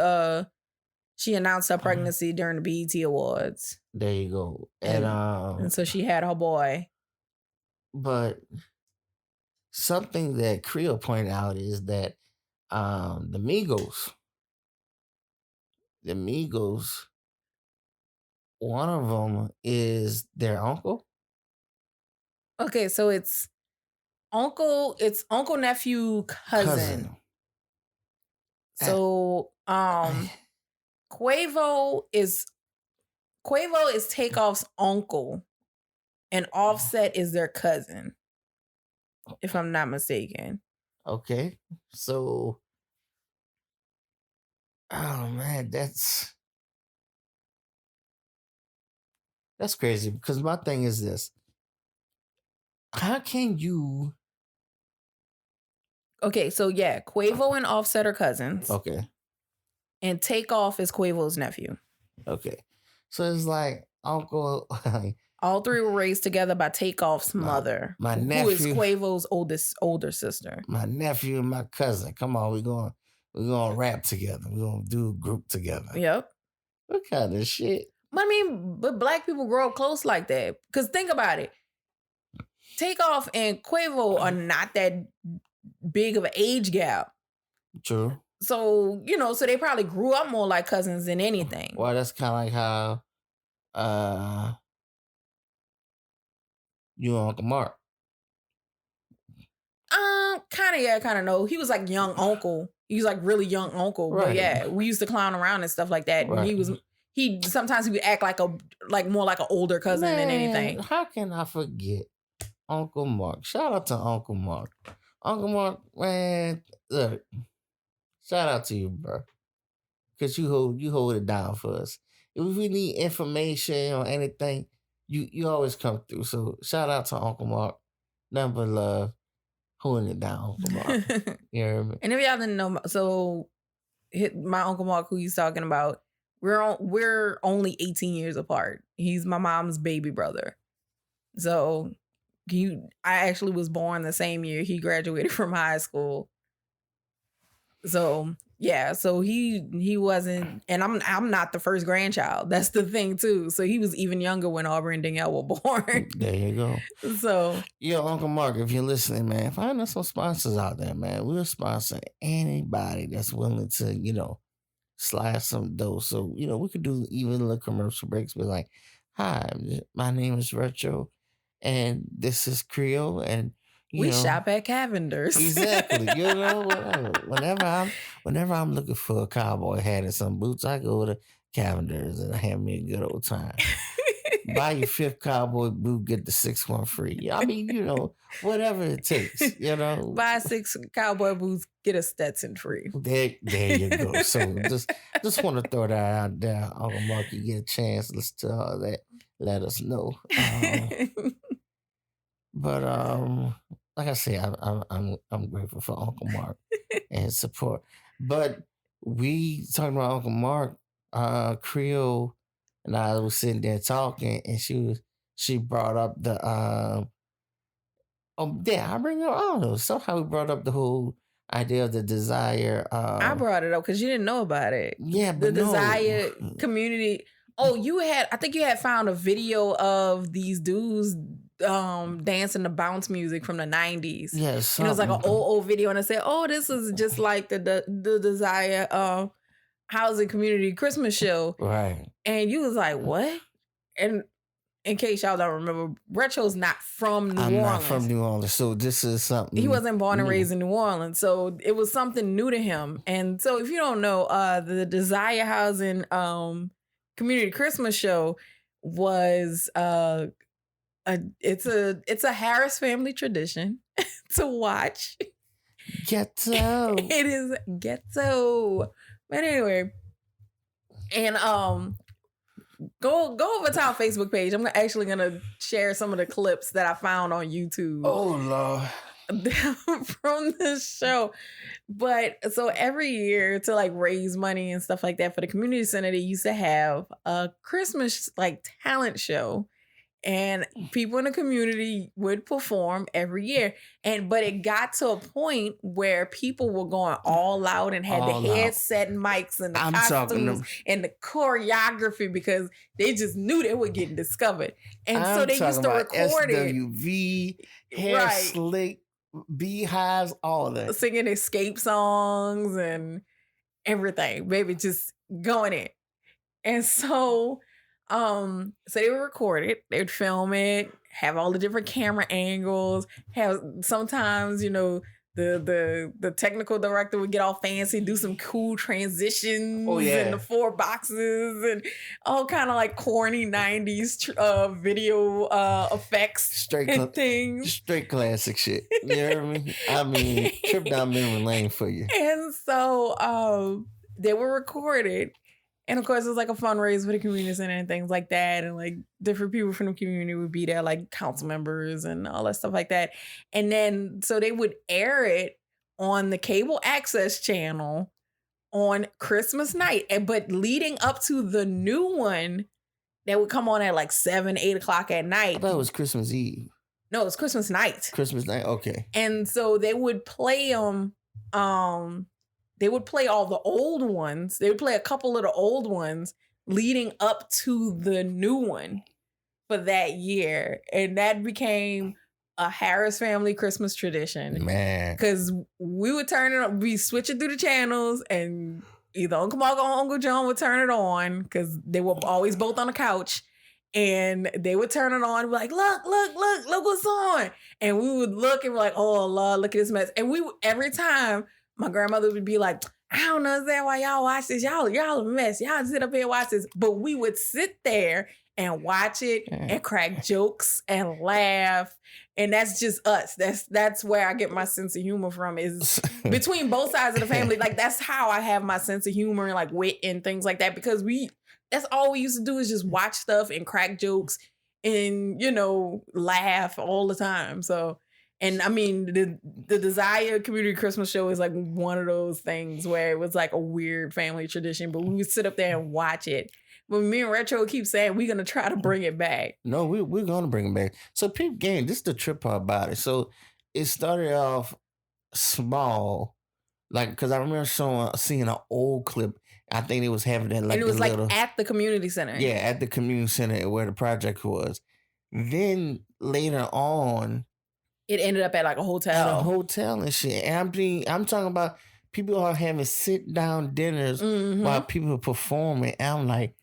announced her pregnancy during the BET Awards. There you go. And so she had her boy. But something that Creel pointed out is that the Migos, one of them is their uncle. Okay, so it's uncle, nephew, cousin. So Quavo is Takeoff's uncle, and Offset is their cousin, if I'm not mistaken. Okay, so oh man, that's crazy, because my thing is this: how can you? Okay, so yeah, Quavo and Offset are cousins. Okay. And Takeoff is Quavo's nephew. Okay. So it's like uncle. All three were raised together by Takeoff's mother. My nephew. Who is Quavo's older sister. My nephew and my cousin. Come on, we're gonna rap together. We're gonna do a group together. Yep. What kind of shit? But black people grow up close like that. Because think about it. Takeoff and Quavo are not that big of an age gap. True. So, so they probably grew up more like cousins than anything. Well, that's kind of like how you and Uncle Mark. Kind of, yeah, kind of no. He was like young uncle. He was like really young uncle. Right. But yeah, we used to clown around and stuff like that. Right. And sometimes he would act like more like an older cousin than anything. How can I forget Uncle Mark? Shout out to Uncle Mark. Uncle Mark, man, look, shout out to you, bro. Because you hold it down for us. If we need information or anything, you always come through. So shout out to Uncle Mark. Nothing but love. Holding it down, Uncle Mark. You hear me? And if y'all didn't know, so my Uncle Mark, who he's talking about, we're only 18 years apart. He's my mom's baby brother. So I actually was born the same year he graduated from high school. So yeah, so he wasn't, and I'm not the first grandchild. That's the thing too. So he was even younger when Aubrey and Danielle were born. There you go. So yo, Uncle Mark, if you're listening, man, find us some sponsors out there, man. We'll sponsor anybody that's willing to, slide some dough. So, we could do even little commercial breaks, but like, hi, my name is Retro, and this is Creole, and we shop at Cavender's. Exactly. Whenever I'm looking for a cowboy hat and some boots, I go to Cavender's and have me a good old time. Buy your 5th cowboy boot, get the 6th one free. I mean, whatever it takes, Buy 6 cowboy boots, get a Stetson free. There you go. So just want to throw that out there. Uncle Mark, you get a chance, listen to all that. Let us know. But like I say, I'm grateful for Uncle Mark and his support. But we talking about Uncle Mark, Creole, and I was sitting there talking, and she brought up the I don't know. Somehow we brought up the whole idea of the desire. I brought it up because you didn't know about it. Yeah, but the desire community. Oh, I think you had found a video of these dudes dancing to bounce music from the 90s. Yes. And it was like an old video, and I said, oh, this is just like the Desire housing community Christmas show. Right. And you was like, what? And in case y'all don't remember, Retro's not from New Orleans. I'm not from New Orleans, so this is something. He wasn't born and raised in New Orleans, so it was something new to him. And so if you don't know, the Desire Housing community Christmas show was it's a Harris family tradition to watch. Ghetto. It is ghetto. But anyway, and go over to our Facebook page. I'm actually gonna share some of the clips that I found on YouTube. Oh Lord. From the show. But so every year to like raise money and stuff like that for the community center, they used to have a Christmas like talent show, and people in the community would perform every year. But it got to a point where people were going all out and had the headset and mics and the costumes and the choreography because they just knew they were getting discovered. And so they used to record SWV, hair slick, beehives, all of that. Singing escape songs and everything. Baby, just going in. And so they would record it, they would film it, have all the different camera angles, have sometimes, the technical director would get all fancy, do some cool transitions in the 4 boxes and all kind of like corny 90s video effects and things. Straight classic shit. You know what I mean? I mean, trip down memory lane for you. And so they were recorded. And of course, it was like a fundraiser for the community center and things like that. And like different people from the community would be there, like council members and all that stuff like that. And then, so they would air it on the cable access channel on Christmas night. But leading up to the new one, that would come on at like 7, 8 o'clock at night. I thought it was Christmas Eve. No, it was Christmas night. Christmas night, okay. And so they would play them, they would play all the old ones. They would play a couple of the old ones leading up to the new one for that year. And that became a Harris family Christmas tradition. Man. Because we would turn it on, we switch it through the channels, and either Uncle Mark or Uncle John would turn it on because they were always both on the couch. And they would turn it on and be like, look what's on. And we would look and be like, oh Lord, look at this mess. And every time, my grandmother would be like, I don't understand why y'all watch this. Y'all a mess. Y'all sit up here and watch this. But we would sit there and watch it and crack jokes and laugh. And that's just us. That's where I get my sense of humor from, is between both sides of the family. Like, that's how I have my sense of humor and like wit and things like that, because that's all we used to do is just watch stuff and crack jokes and, laugh all the time. So, and I mean, the Desire Community Christmas Show is like one of those things where it was like a weird family tradition, but we would sit up there and watch it. But me and Retro keep saying we're gonna try to bring it back. No, we're gonna bring it back. So peep game, this is the trip part about it. So it started off small, like because I remember seeing an old clip. I think it was having that like, and it was like at the community center. Yeah, at the community center where the project was. Then later on, it ended up at like a hotel. At a hotel and shit. And I'm talking about people are having sit down dinners while people are performing. And I'm like,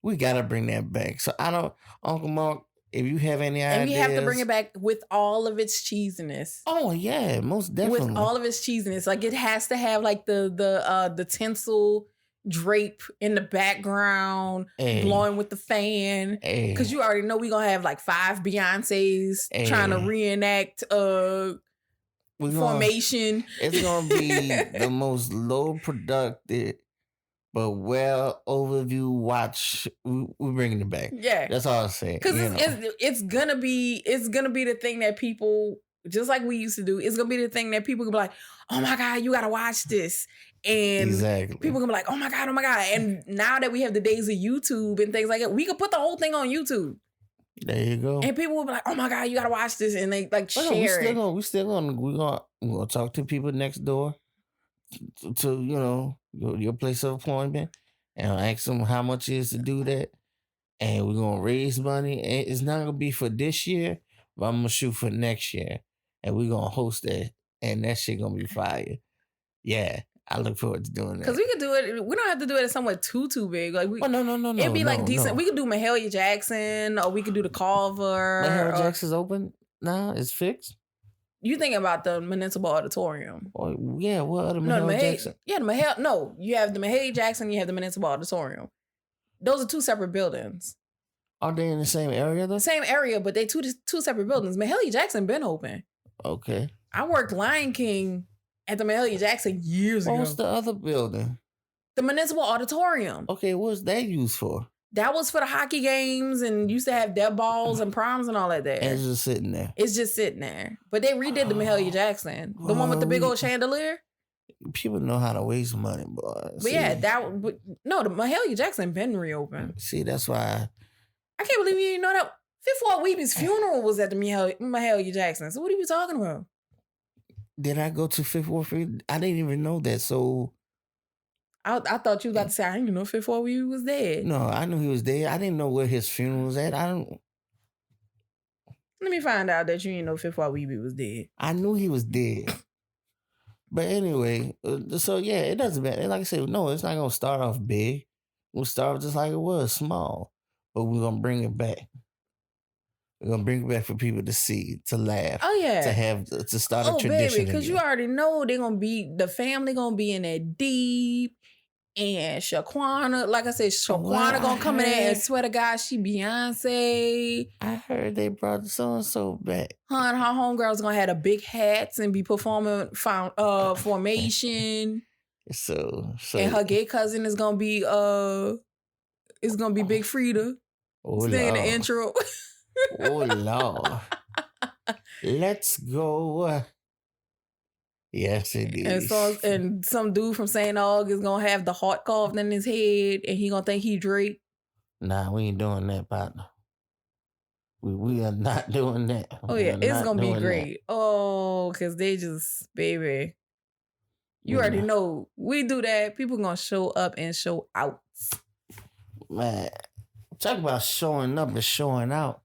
we gotta bring that back. So I don't, Uncle Mark, if you have any ideas. And we have to bring it back with all of its cheesiness. Oh yeah, most definitely. With all of its cheesiness. Like it has to have like the tinsel drape in the background, blowing with the fan. Because you already know we gonna have like 5 Beyoncés trying to reenact Formation. It's gonna be the most low productive but well overview watch. We're bringing it back. Yeah, that's all I'm saying. Because it's gonna be the thing that people, just like we used to do, it's gonna be the thing that people can be like, oh my God, you gotta watch this. And people can be like, oh my God. And now that we have the days of YouTube and things like that, we can put the whole thing on YouTube. There you go. And people will be like, oh my God, you gotta watch this. And they like share it. We're gonna talk to people next door to your place of appointment and ask them how much it is to do that. And we're gonna raise money. And it's not gonna be for this year, but I'm gonna shoot for next year. And we're gonna host that. And that shit gonna be fire. Yeah. I look forward to doing that. Because we could do it. We don't have to do it somewhere too big. Like no. It'd be like decent. No. We could do Mahalia Jackson, or we could do the Culver. Mahalia Jackson's open now. It's fixed. You thinking about the Municipal Auditorium? Oh yeah, what other Mahalia Jackson? Yeah, No, you have the Mahalia Jackson. You have the Municipal Auditorium. Those are 2 separate buildings. Are they in the same area though? Same area, but they two separate buildings. Mahalia Jackson been open. Okay. I worked Lion King at the Mahalia Jackson years ago. What was the other building? The Municipal Auditorium. Okay, what's that used for? That was for the hockey games and used to have dead balls and proms and all that there. And it's just sitting there. It's just sitting there. But they redid the Mahalia Jackson. The one with the big old chandelier. People know how to waste money, boy. But yeah, the Mahalia Jackson been reopened. See, that's why. I can't believe you didn't know that. Fifth Ward Weeby's funeral was at the Mahalia Jackson. So what are you talking about? Did I go to Fifth Ward? I didn't even know that. So I thought you was about to say, I didn't know Fifth Ward Weeby was dead. No, I knew he was dead. I didn't know where his funeral was at. Let me find out that you didn't know Fifth Ward Weeby was dead. I knew he was dead. But anyway, so yeah, it doesn't matter. Like I said, no, it's not going to start off big. We'll start off just like it was, small. But we're going to bring it back. We're going to bring it back for people to see, to laugh. Oh, yeah. To start a tradition. Oh, baby, because you already know the family going to be in there deep. And Shaquana, like I said, Shaquana going to come in there and swear to God, she Beyonce. I heard they brought so-and-so back. Her and her homegirls going to have the big hats and be performing Formation. So. And her gay cousin is going to be, Big Frida. Stay in the intro. Oh, Lord. Let's go. Yes, it is. And some dude from St. Aug is going to have the heart carved in his head and he going to think he Drake. Nah, we ain't doing that, partner. We are not doing that. Oh, yeah. It's going to be great. That. Oh, because they just, baby. You already know. We do that. People going to show up and show out. Man, talk about showing up and showing out.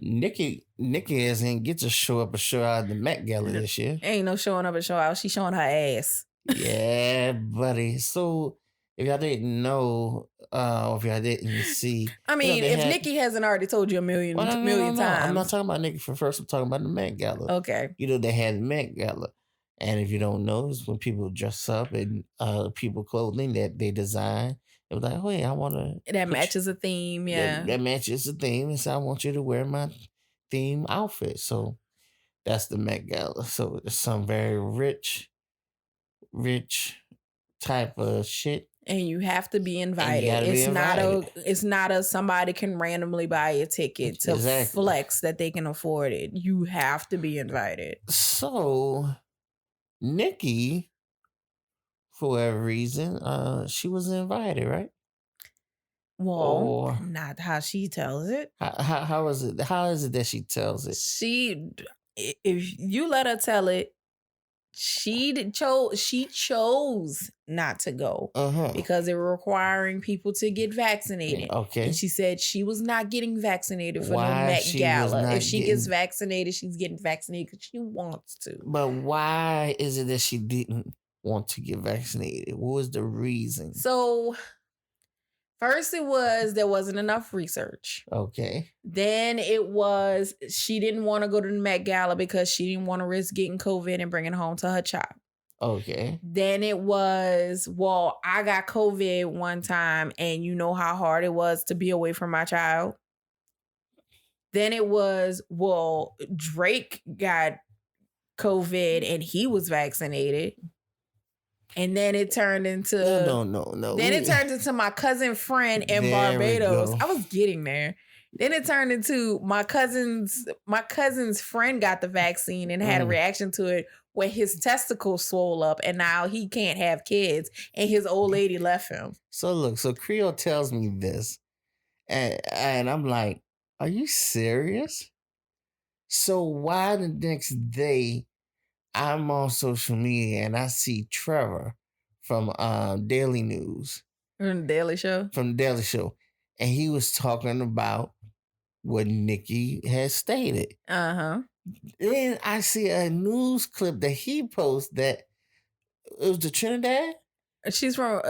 Nikki isn't get to show up and show out at the Met Gala this year. Ain't no showing up and show out. She's showing her ass. Yeah, buddy. So if y'all didn't know, or if y'all didn't see, I mean, if Nikki hasn't already told you a million times, I'm not talking about Nikki first. I'm talking about the Met Gala. Okay. They had the Met Gala, and if you don't know, it's when people dress up in people clothing that they design. It was like, oh yeah, I want to. That matches a theme, yeah. That matches the theme, and so I want you to wear my theme outfit. So that's the Met Gala. So it's some very rich type of shit. And you have to be invited. It's not a somebody can randomly buy a ticket to flex that they can afford it. You have to be invited. So Nikki, for whatever reason, she was invited, right? Well, not how she tells it. How is it? How is it that she tells it? If you let her tell it, she chose not to go because they were requiring people to get vaccinated. Okay. And she said she was not getting vaccinated for no Met Gala. If she gets vaccinated, she's getting vaccinated because she wants to. But why is it that she didn't want to get vaccinated? What was the reason? So first it was there wasn't enough research. Okay. Then it was she didn't want to go to the Met Gala because she didn't want to risk getting COVID and bringing it home to her child. Okay. Then it was, well, I got COVID one time and you know how hard it was to be away from my child. Then it was, well, Drake got COVID and he was vaccinated. And then it turned into no. Then it turned into my cousin friend in Barbados. I was getting there. Then it turned into my cousin's friend got the vaccine and had a reaction to it where his testicles swole up and now he can't have kids and his old lady left him. So Creole tells me this and I'm like, are you serious? So why the next day I'm on social media and I see Trevor from Daily News. From the Daily Show? From the Daily Show. And he was talking about what Nikki has stated. Then I see a news clip that he posted that it was the Trinidad. She's from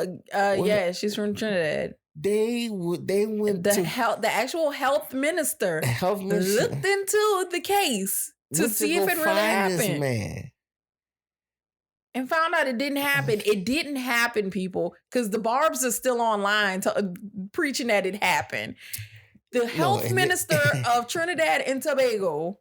she's from Trinidad. They went the actual health minister looked into the case to see if it really happened. This man. And found out it didn't happen. It didn't happen, people, because the Barbs are still online preaching that it happened. The health minister of Trinidad and Tobago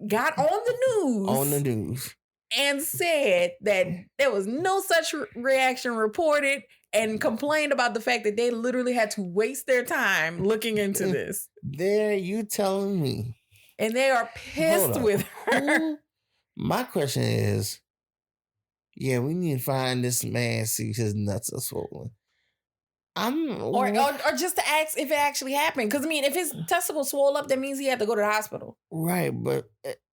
got on the news and said that there was no such reaction reported and complained about the fact that they literally had to waste their time looking into this. There, you telling me. And they are pissed with her. My question is, yeah, we need to find this man, see if his nuts are swollen. Or just to ask if it actually happened. Because, I mean, if his testicles swole up, that means he had to go to the hospital. Right, but...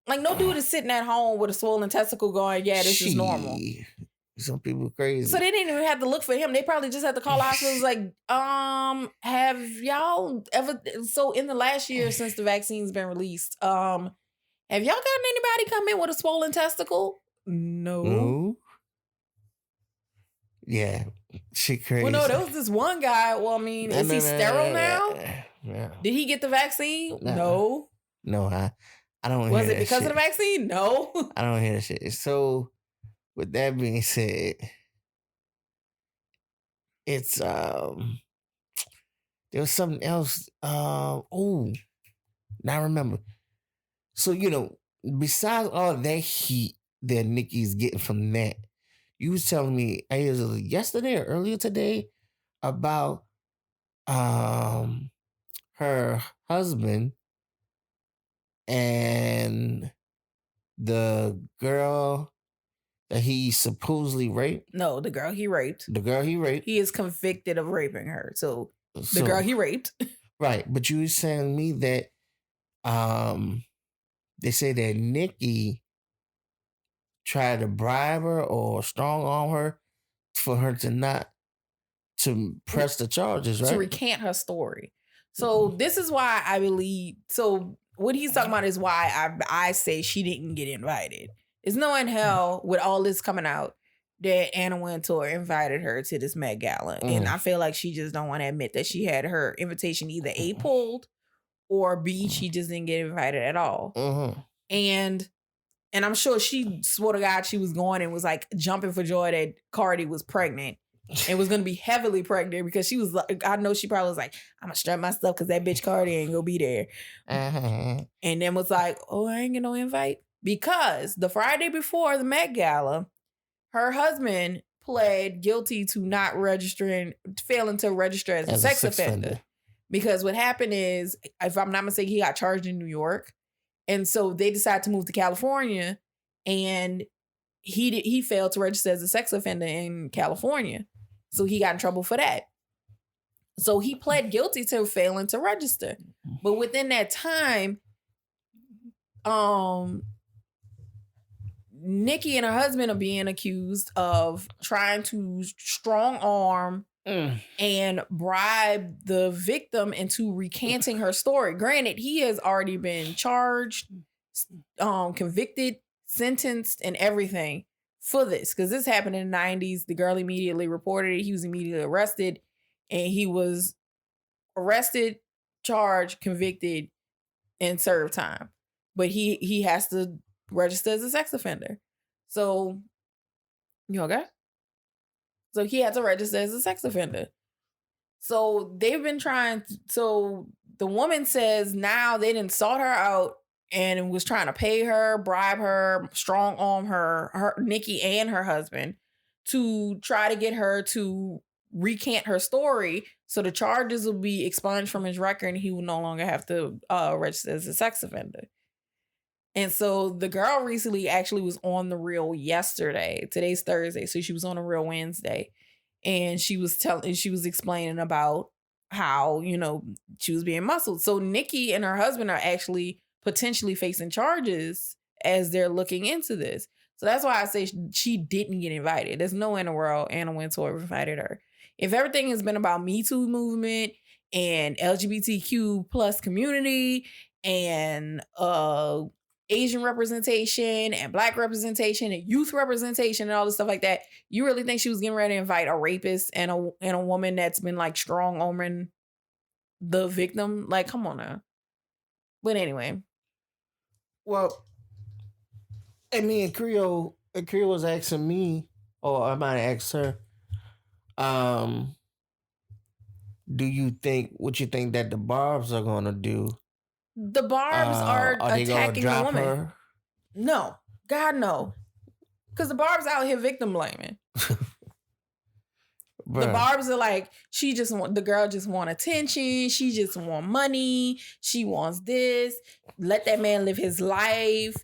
like, no dude is sitting at home with a swollen testicle going, yeah, this is normal. Some people crazy. So they didn't even have to look for him. They probably just had to call the hospitals like, have y'all ever... So, in the last year since the vaccine's been released, have y'all gotten anybody come in with a swollen testicle? No. Yeah, she crazy. Well, no, there was this one guy. Well, I mean, is he sterile now? Yeah. Did he get the vaccine? No. No, I don't. Was it because of the vaccine? No. I don't hear that shit. So, with that being said, it's there was something else. Now I remember. So besides all that heat that Nikki's getting from that. You was telling me either yesterday or earlier today about her husband and the girl that he supposedly raped. No, the girl he raped. He is convicted of raping her. So the girl he raped. Right. But you were telling me that they say that Nikki tried to bribe her or strong arm her for her to press the charges, right? To recant her story. So this is why I believe. So what he's talking about is why I say she didn't get invited. There's no in hell with all this coming out that Anna Wintour invited her to this Met Gala, and I feel like she just don't want to admit that she had her invitation either A, pulled, or B, she just didn't get invited at all. And I'm sure she swore to God she was going and was like jumping for joy that Cardi was pregnant and was going to be heavily pregnant because she was like, I know she probably was like, I'm going to strap my stuff because that bitch Cardi ain't going to be there. And then was like, oh, I ain't get no invite. Because the Friday before the Met Gala, her husband pled guilty to failing to register as a sex offender. Because what happened is, if I'm not mistaken, he got charged in New York. And so they decided to move to California, and he failed to register as a sex offender in California. So he got in trouble for that. So he pled guilty to failing to register. But within that time, Nikki and her husband are being accused of trying to strong arm and bribe the victim into recanting her story. Granted, he has already been charged, convicted, sentenced, and everything for this. Because this happened in the 90s. The girl immediately reported it. He was immediately arrested. And he was arrested, charged, convicted, and served time. But he has to register as a sex offender. So, you okay? So he had to register as a sex offender. So they've been trying. So the woman says now they didn't sought her out and was trying to pay her, bribe her, strong arm her Nikki and her husband to try to get her to recant her story. So the charges will be expunged from his record and he will no longer have to register as a sex offender. And so the girl recently actually was on The Real yesterday. Today's Thursday. So she was on The Real Wednesday. And she was explaining about how, she was being muscled. So Nikki and her husband are actually potentially facing charges as they're looking into this. So that's why I say she didn't get invited. There's no way in the world Anna Wintour invited her. If everything has been about Me Too movement and LGBTQ plus community and Asian representation and Black representation and youth representation and all this stuff like that, you really think she was getting ready to invite a rapist and a woman that's been like strong arming the victim? Like, come on now. But anyway. Well, I mean, Creole was asking me, or I might ask her, what you think that the Barbs are gonna do? The Barbs are attacking the woman. Her? No. God, no. Because the Barbs out here victim blaming. The Barbs are like, the girl just want attention. She just want money. She wants this. Let that man live his life.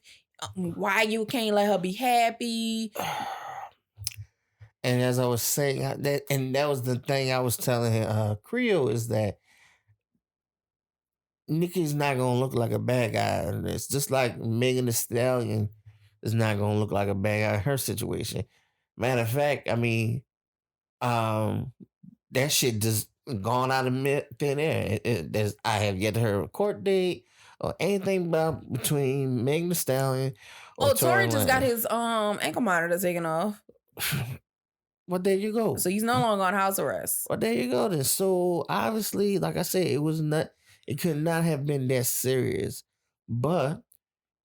Why you can't let her be happy? And as I was saying, that was the thing I was telling her, Creole, is that Nikki's not gonna look like a bad guy in this. Just like Megan Thee Stallion is not gonna look like a bad guy in her situation. Matter of fact, I mean, that shit just gone out of thin air. I have yet to hear a court date or anything about between Megan Thee Stallion. Tory just got his ankle monitor taken off. Well, there you go. So he's no longer on house arrest. Well, there you go then. So obviously, like I said, it could not have been that serious. But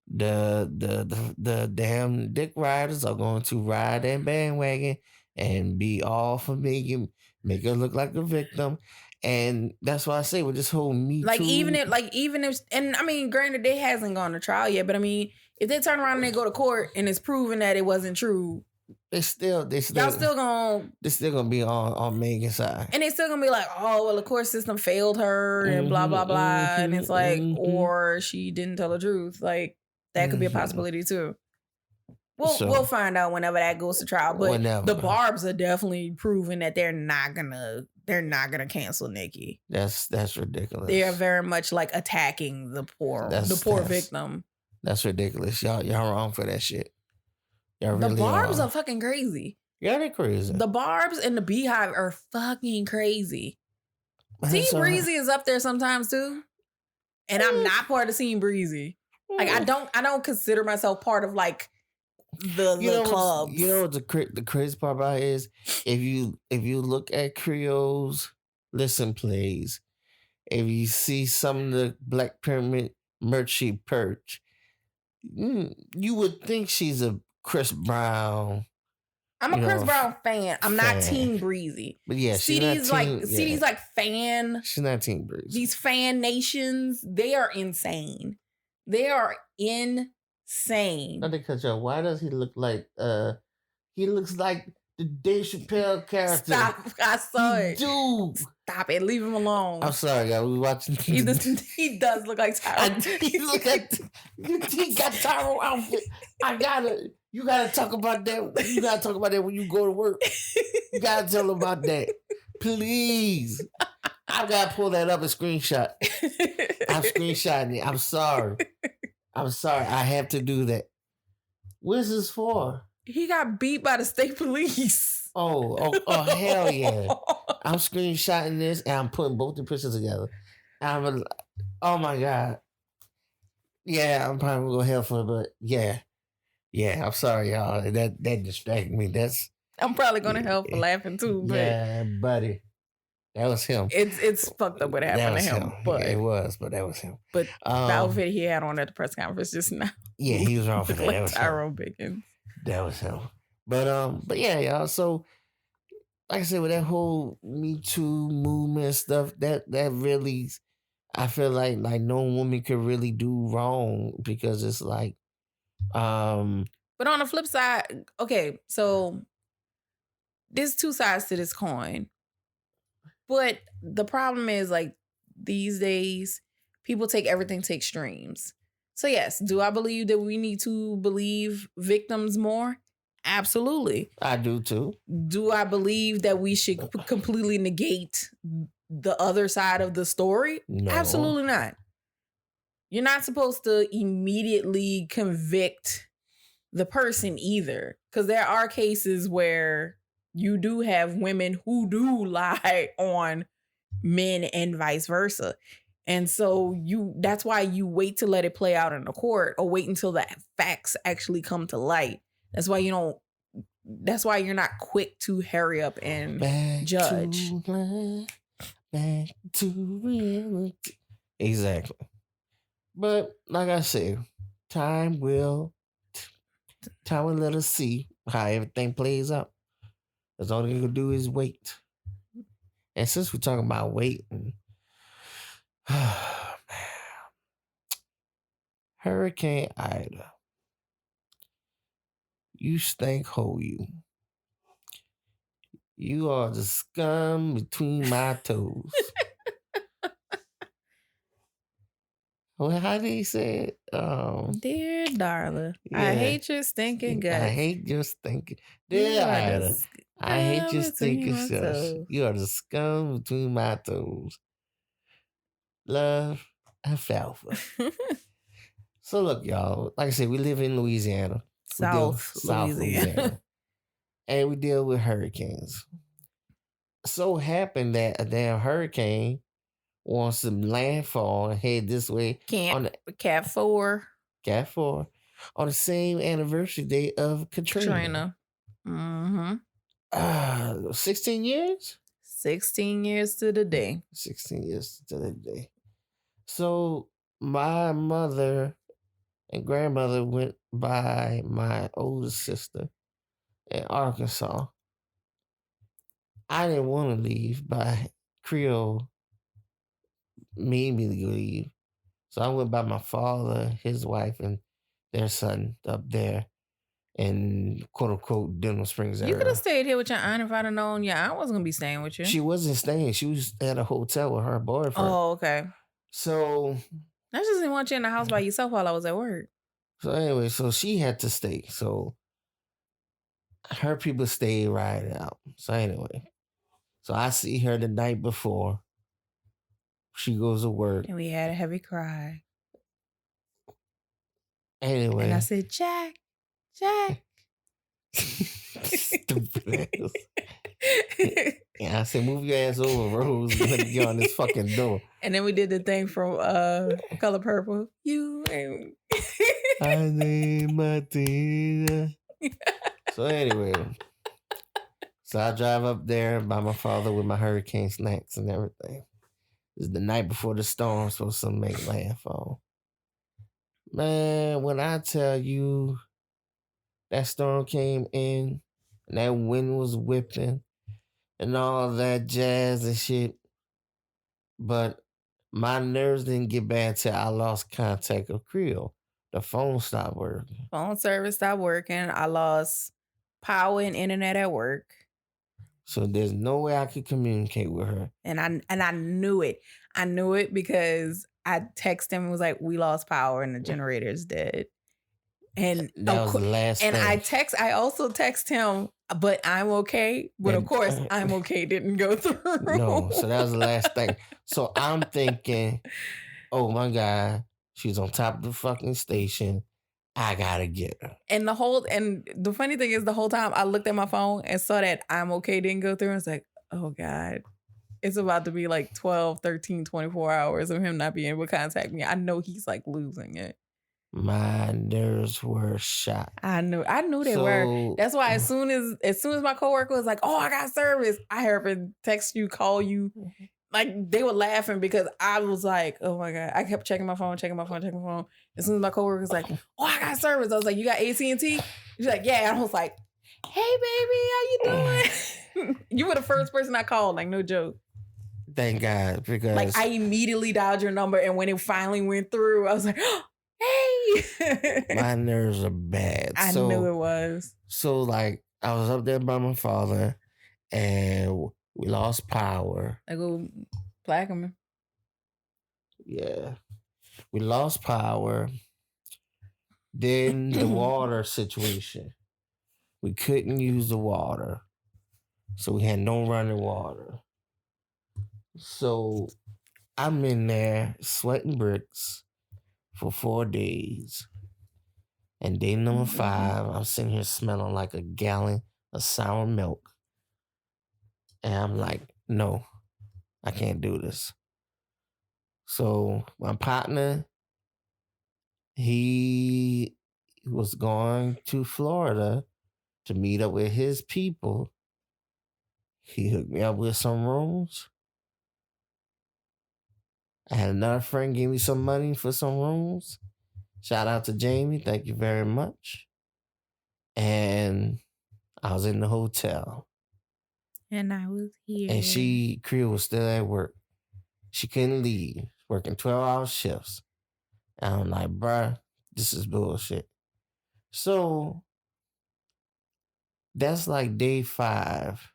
the damn dick riders are going to ride that bandwagon and be all for make her look like a victim. And that's why I say with this whole Me Too. Even if, and I mean, granted, they hasn't gone to trial yet, but I mean, if they turn around and they go to court and it's proven that it wasn't true, they're still gonna be on Megan's side, and they still gonna be like, oh well, the court system failed her and blah blah blah, and it's like, or she didn't tell the truth. Like that could be a possibility too. We'll find out whenever that goes to trial. But the Barbs are definitely proving that they're not gonna cancel Nikki. That's ridiculous. They are very much like attacking the poor victim. That's ridiculous. Y'all wrong for that shit. The Barbs are fucking crazy. Yeah, they're crazy. The Barbs and the Beehive are fucking crazy. Team Breezy is up there sometimes too. And I'm not part of Team Breezy. Like I don't consider myself part of like the clubs. You know what the crazy part about it is? If you look at Creole's listen plays, if you see some of the Black Pyramid merch she purchased, you would think she's a Chris Brown. I'm a Chris Brown fan. I'm not Team Breezy. But yeah, CD's like fan. She's not Team Breezy. These fan nations, they are insane. They are insane. Not because why does he look like he looks like the Dave Chappelle character. Stop. I saw it. Dude. Stop it. Leave him alone. I'm sorry, guys. We watching. He does look like Tyro. He got Tyro outfit. You gotta talk about that. You gotta talk about that when you go to work. You gotta tell him about that. Please. I've got to pull that up and screenshot. I'm screenshotting it. I'm sorry. I have to do that. What's this for? He got beat by the state police. Oh, hell yeah. I'm screenshotting this and I'm putting both the pictures together. Oh my God. Yeah, I'm probably going to go hell for it, but yeah. Yeah, I'm sorry, y'all. That distracted me. I'm probably going to hell for laughing too, but yeah, buddy. That was him. It's fucked up what happened to him. But it was, but that was him. But the outfit he had on at the press conference just now. Yeah, he was wrong for that. Like that was Tyrone Biggins. That was him. But yeah, y'all. So like I said, with that whole Me Too movement stuff, that really, I feel like no woman could really do wrong because it's like, But on the flip side, okay, so there's two sides to this coin. But the problem is, like, these days, people take everything to extremes. So yes, do I believe that we need to believe victims more? Absolutely. I do too. Do I believe that we should completely negate the other side of the story? No. Absolutely not. You're not supposed to immediately convict the person either. Because there are cases where you do have women who do lie on men and vice versa. And so that's why you wait to let it play out in the court or wait until the facts actually come to light. That's why you're not quick to hurry up and judge. Back to reality. Exactly. But like I said, time will let us see how everything plays out. That's all you can do is wait. And since we're talking about waiting, Hurricane Ida, you stink hole, you. You are the scum between my toes. Well, how did he say it? Dear darling, yeah. I hate your stinking guts. I hate your stinking. Dear Ida, I hate your stinking guts. You are the scum between my toes. Love, alfalfa. So look, y'all. Like I said, we live in Louisiana. South Louisiana. And we deal with hurricanes. So happened that a damn hurricane wants to landfall and head this way. Cat 4. Cat 4. On the same anniversary day of Katrina. Mm-hmm. 16 years? 16 years to the day. 16 years to the day. So my mother and grandmother went by my older sister in Arkansas. I didn't want to leave, but Creole made me leave. So I went by my father, his wife, and their son up there in quote unquote Denham Springs area. You could have stayed here with your aunt if I'd have known your aunt wasn't gonna be staying with you. She wasn't staying. She was at a hotel with her boyfriend. Oh, okay. So I just didn't want you in the house by yourself while I was at work. So anyway, so she had to stay. So her people stayed right out. So anyway, so I see her the night before. She goes to work. And we had a heavy cry. Anyway. And I said, Jack. Stupid ass. Yeah, I said, move your ass over, Rose. Let me get on this fucking door. And then we did the thing from Color Purple. You ain't... I need Martina. So anyway. So I drive up there by my father with my hurricane snacks and everything. It's the night before the storm supposed to make landfall. Man, when I tell you that storm came in and that wind was whipping and all that jazz and shit, but my nerves didn't get bad till I lost contact with Creole. The phone stopped working. Phone service stopped working. I lost power and internet at work. So there's no way I could communicate with her. And I knew it. I knew it because I texted him and was like, we lost power and the generator's dead. And that was the last and thing. I also text him, but I'm okay. But of course, I'm okay didn't go through. No, so that was the last thing. So I'm thinking, oh my God, she's on top of the fucking station. I gotta get her. And the funny thing is, the whole time I looked at my phone and saw that I'm okay didn't go through. I was like, oh God, it's about to be like 12, 13, 24 hours of him not being able to contact me. I know he's like losing it. My nerves were shot. I knew they were. That's why as soon as my coworker was like, "Oh, I got service," I heard him text you, call you. Like they were laughing because I was like, "Oh my God!" I kept checking my phone. As soon as my coworker was like, "Oh, I got service," I was like, "You got AT&T?" She's like, "Yeah." And I was like, "Hey, baby, how you doing?" You were the first person I called. Like no joke. Thank God, because like I immediately dialed your number, and when it finally went through, I was like, oh, "Hey." My nerves are bad. I knew it was. So like I was up there by my father, and we lost power. I go black him. Yeah, we lost power. Then the water situation, we couldn't use the water, so we had no running water. So I'm in there sweating bricks for 4 days. And day number 5, I'm sitting here smelling like a gallon of sour milk. And I'm like, no, I can't do this. So my partner, he was going to Florida to meet up with his people. He hooked me up with some rooms. I had another friend give me some money for some rooms. Shout out to Jamie. Thank you very much. And I was in the hotel. And I was here. And Creel was still at work. She couldn't leave, working 12-hour shifts. And I'm like, bruh, this is bullshit. So that's like day 5.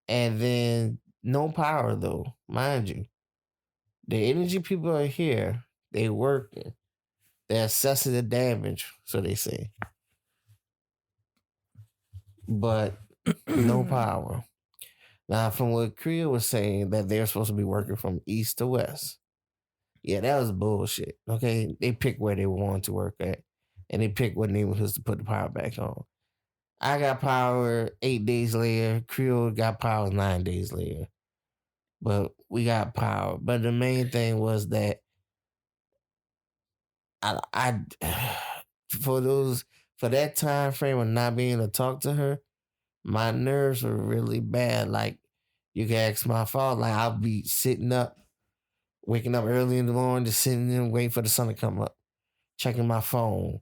And then no power though, mind you. The energy people are here. They working. They're assessing the damage, so they say. But no power. Now, from what Creel was saying, that they're supposed to be working from east to west. Yeah, that was bullshit. Okay, they picked where they wanted to work at, and they picked what neighborhoods to put the power back on. I got power 8 days later. Creel got power 9 days later. But we got power. But the main thing was that I for that time frame of not being able to talk to her, my nerves were really bad. Like, you can ask my father, like, I'll be sitting up, waking up early in the morning, just sitting there waiting for the sun to come up, checking my phone,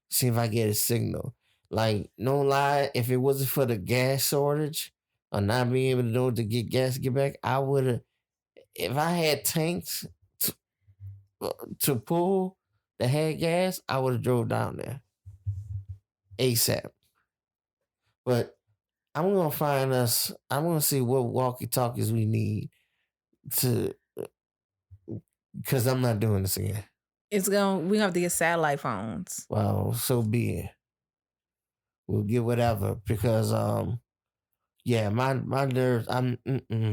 see if I get a signal. Like, no lie, if it wasn't for the gas shortage or not being able to know to get gas to get back, I would have, if I had tanks to pull that had gas, I would have drove down there ASAP. But I'm going to see what walkie-talkies we need because I'm not doing this again. We have to get satellite phones. Well, so be it. We'll get whatever because, yeah, my nerves, And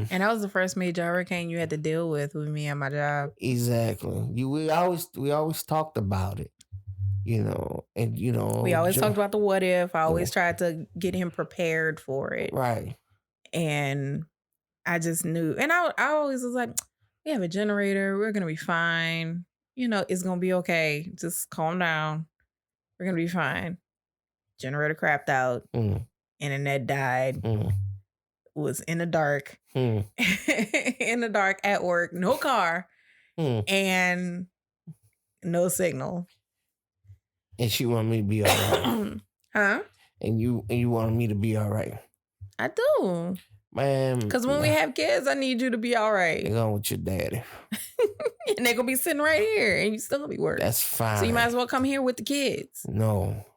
that was the first major hurricane you had to deal with me at my job. Exactly. We always talked about it, and we always talked about the what if. I always tried to get him prepared for it. Right. And I just knew, and I always was like, we have a generator. We're going to be fine. It's going to be okay. Just calm down. We're going to be fine. Generator crapped out. Internet died. Was in the dark. In the dark at work. No car. And no signal. And she wanted me to be all right. Huh? And you wanted me to be all right. I do. Man. Because when we have kids, I need you to be all right. You're going with your daddy. And they're going to be sitting right here and you still going to be working. That's fine. So you might as well come here with the kids. No.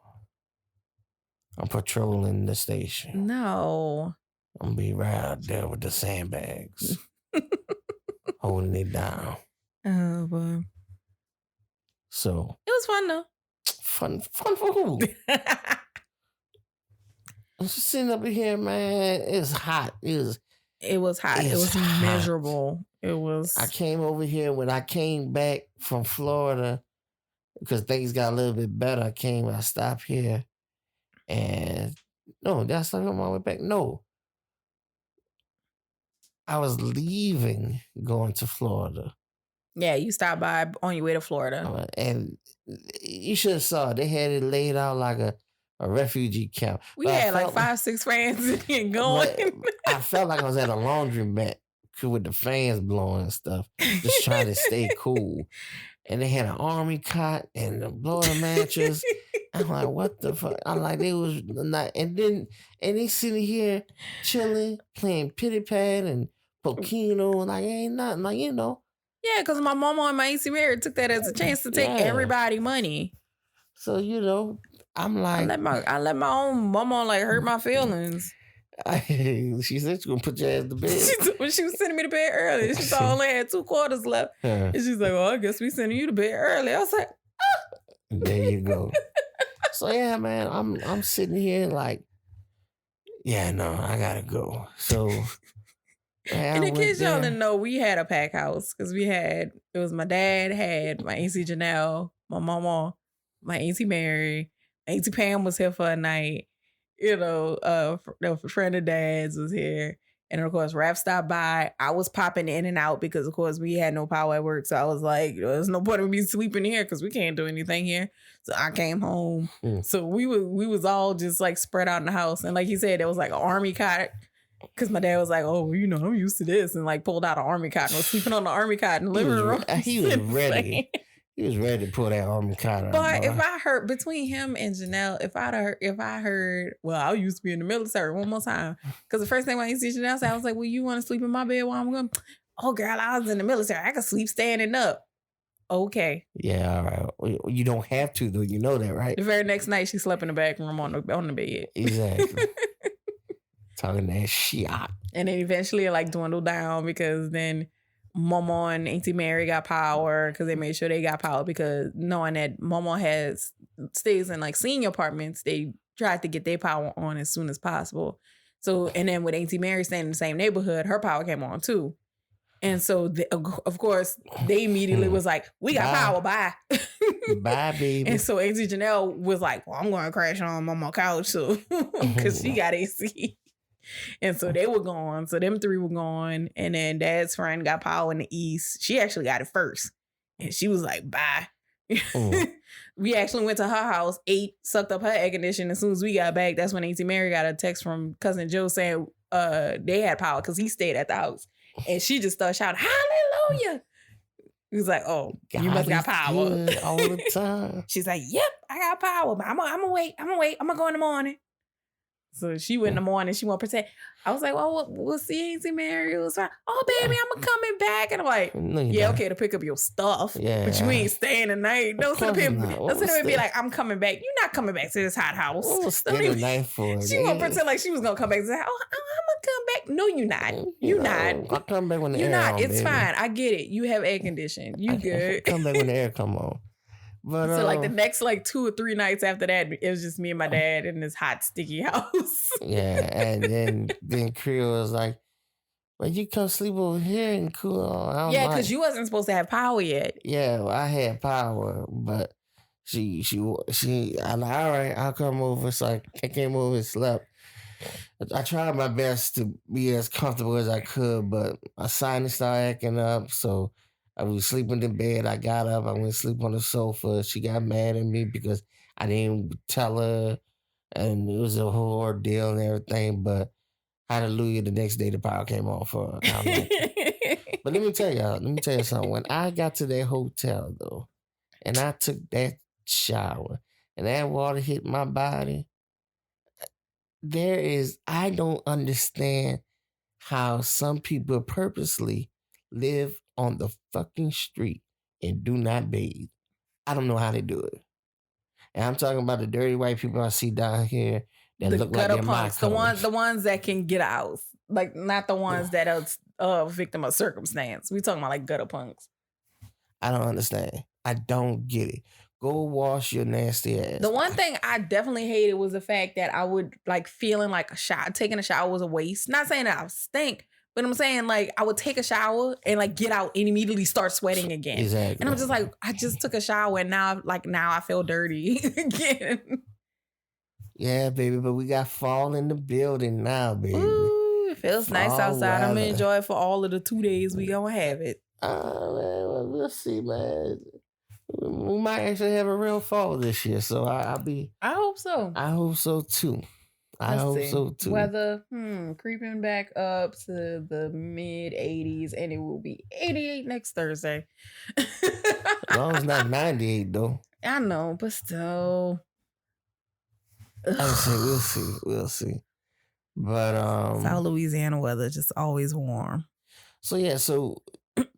I'm patrolling the station. No. I'm going to be right out there with the sandbags. Holding it down. Oh, boy. So. It was fun, though. Fun for who? I'm just sitting up here, man. It's hot. It was hot. It was miserable. It was. I came over here when I came back from Florida because things got a little bit better. I stopped here, and no, that's not on my way back. No, I was leaving, going to Florida. Yeah, you stopped by on your way to Florida, and you should have saw it. They had it laid out like a refugee camp. We had like 5-6 fans in going. I felt like I was at a laundromat with the fans blowing and stuff, just trying to stay cool. And they had an army cot and a blower mattress. I'm like, what the fuck? I'm like, they was not. And they sitting here chilling, playing pity pad and Pokino. Like, ain't nothing. Like, you know. Yeah, because my mama and my Auntie Mary took that as a chance to take everybody money. So, you know, I'm like, I let my own mama like hurt my feelings. She said she's gonna put your ass to bed. When she was sending me to bed early, she saw I only had 2 quarters left. And she's like, well, I guess we sending you to bed early. I was like, ah. There you go. So yeah, man, I'm sitting here like, yeah, no, I gotta go. So and in case y'all didn't know, we had a pack house because it was my dad had my Auntie Janelle, my mama, my Auntie Mary, Auntie Pam was here for a night. You know, a friend of Dad's was here. And of course, Raph stopped by. I was popping in and out because, of course, we had no power at work. So I was like, there's no point in me sleeping here because we can't do anything here. So I came home. So we was all just like spread out in the house. And like he said, there was like an army cot. Because my dad was like, oh, you know, I'm used to this. And like pulled out an army cot and was sleeping on the army cot in the living room. He was ready. He was ready to pull that army cot out. But if I heard between him and Janelle, if I heard, well, I used to be in the military one more time. Because the first thing when I see Janelle say, I was like, well, you want to sleep in my bed while I'm going? Oh, girl, I was in the military. I could sleep standing up. Okay. Yeah, all right. You don't have to, though. You know that, right? The very next night, she slept in the back room on the bed. Exactly. Talking that shit. And then eventually it like dwindled down because then Mama and Auntie Mary got power because they made sure they got power because knowing that Mama stays in like senior apartments, they tried to get their power on as soon as possible. So, and then with Auntie Mary staying in the same neighborhood, her power came on too. And so, of course, they immediately was like, we got power, bye. Bye, baby. And so Auntie Janelle was like, well, I'm going to crash on Mama's couch too because she got AC. And so they were gone. So them 3 were gone. And then Dad's friend got power in the east. She actually got it first. And she was like, bye. We actually went to her house, ate, sucked up her air conditioning. As soon as we got back, that's when Auntie Mary got a text from Cousin Joe saying they had power because he stayed at the house. And she just started shouting, hallelujah. He was like, oh, God, you must got power. All the time. She's like, yep, I got power. But I'm going to wait. I'm going to go in the morning. So she went in the morning. She won't pretend. I was like, well, we'll see Auntie Mary. It was fine. Oh, baby, I'm coming back. And I'm like, yeah, okay, to pick up your stuff. Yeah. But you ain't staying the night. Don't sit up here and be like, I'm coming back. You're not coming back to this hot house. Stay the night for she won't pretend like she was going to come back and say, oh, I'm going to come back. No, you're not. You're not. I'll come back when the air You're not. on, It's fine. I get it. You have air conditioning. You good. Come back when the air come on. But, so like the next like 2 or 3 nights after that, it was just me and my dad in this hot, sticky house. Yeah, and then Creel was like, well, you come sleep over here and cool on. Yeah, because you wasn't supposed to have power yet. Yeah, well, I had power, but she I'm like, all right, I'll come over. So I came over and slept. I tried my best to be as comfortable as I could, but my sinus started acting up, so I was sleeping in bed. I got up. I went to sleep on the sofa. She got mad at me because I didn't tell her, and it was a whole ordeal and everything. But hallelujah, the next day the power came on for her. But let me tell you something. When I got to that hotel though, and I took that shower, and that water hit my body, I don't understand how some people purposely live on the fucking street and do not bathe. I don't know how they do it. And I'm talking about the dirty white people I see down here that look like they're punks. The ones that can get out. Like not the ones that are a victim of circumstance. We talking about like gutter punks. I don't understand. I don't get it. Go wash your nasty ass. The one thing I definitely hated was the fact that I would like feeling like taking a shower was a waste. Not saying that I stink, but I'm saying like I would take a shower and like get out and immediately start sweating again. Exactly. And I'm just like, I just took a shower and now I feel dirty again. Yeah, baby, but we got fall in the building now, baby. Ooh, it feels nice outside. I'm gonna enjoy it for all of the 2 days we gonna have it. Man, we'll see, man. We might actually have a real fall this year, so I hope so. I hope so too. Weather creeping back up to the mid 80s, and it will be 88 next Thursday. As long as it's not 98 though. I know, but still. We'll see. But South Louisiana weather just always warm. So yeah,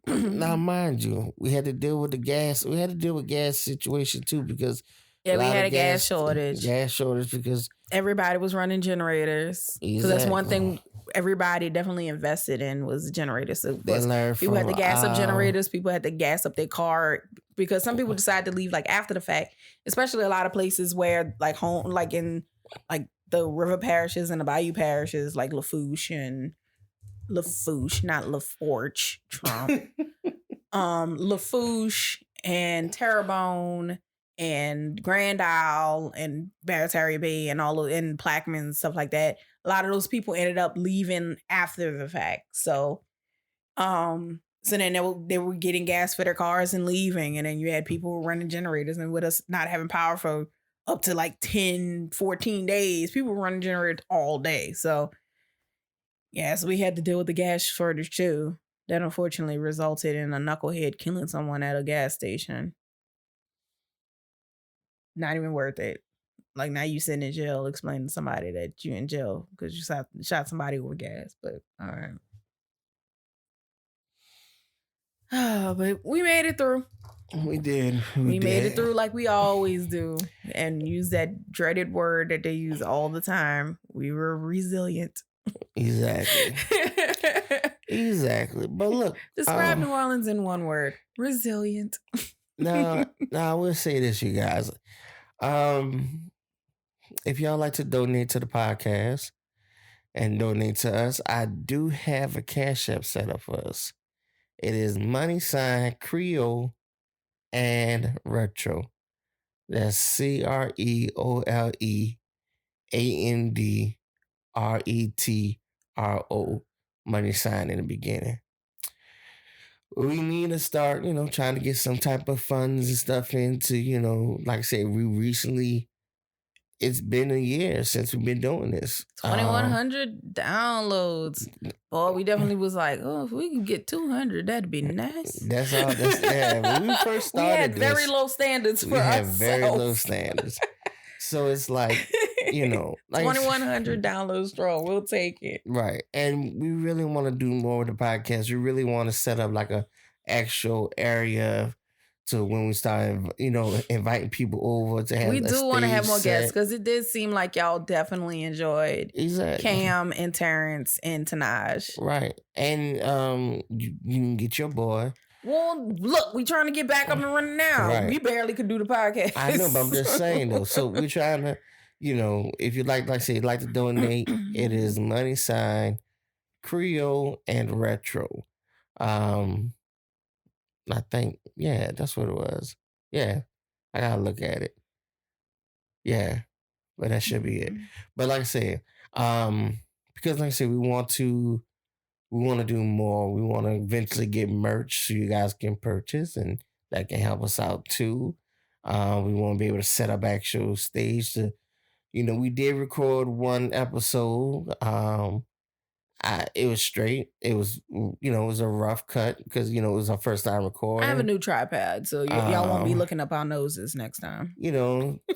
now mind you, we had to deal with the gas. We had to deal with gas situation too because we had a gas shortage. Gas shortage because everybody was running generators. Because that's one thing everybody definitely invested in was generators. So people had to gas up generators. People had to gas up their car because some people decided to leave like after the fact. Especially a lot of places where like home, like in like the river parishes and the bayou parishes, like Lafourche, not LaForge, Trump. Lafourche and Terrebonne and Grand Isle and Barataria Bay and and Plaquemine and stuff like that. A lot of those people ended up leaving after the fact. So then they were getting gas for their cars and leaving. And then you had people running generators, and with us not having power for up to like 10, 14 days, people were running generators all day. So so we had to deal with the gas shortage too. That unfortunately resulted in a knucklehead killing someone at a gas station. Not even worth it. Like now you sitting in jail explaining to somebody that you in jail because you shot somebody with gas. But all right. But we made it through. We did. We made it through like we always do. And use that dreaded word that they use all the time. We were resilient. Exactly. Exactly. But look. Describe New Orleans in one word. Resilient. Now I will say this, you guys. If y'all like to donate to the podcast and donate to us, I do have a Cash App set up for us. It is $ Creole and Retro. That's CREOLEANDRETRO. $ in the beginning. We need to start, trying to get some type of funds and stuff into, like I said, it's been a year since we've been doing this. 2,100 downloads. Boy, we definitely was like, if we can get 200, that'd be nice. That's all. When we first started, we had very low standards for us. We had very low standards. So it's like, like 2,100 downloads strong. We'll take it. Right. And we really want to do more with the podcast. We really want to set up like a actual area to when we start, inviting people over to have. We do want to have more guests because it did seem like y'all definitely enjoyed Cam and Terrence and Tanaj. Right. And you can get your boy. Well, look, we trying to get back up and running now. Right. We barely could do the podcast. I know, but I'm just saying though. So we're trying to, if you like I said, like to donate, it is $ Creole and Retro. I think, that's what it was. Yeah, I gotta look at it. Yeah, but that should be it. But like I said, because like I said, we want to do more. We want to eventually get merch so you guys can purchase, and that can help us out too. We want to be able to set up actual stage to, we did record one episode. It was straight. It was, it was a rough cut because, it was our first time recording. I have a new tripod, so y'all won't be looking up our noses next time.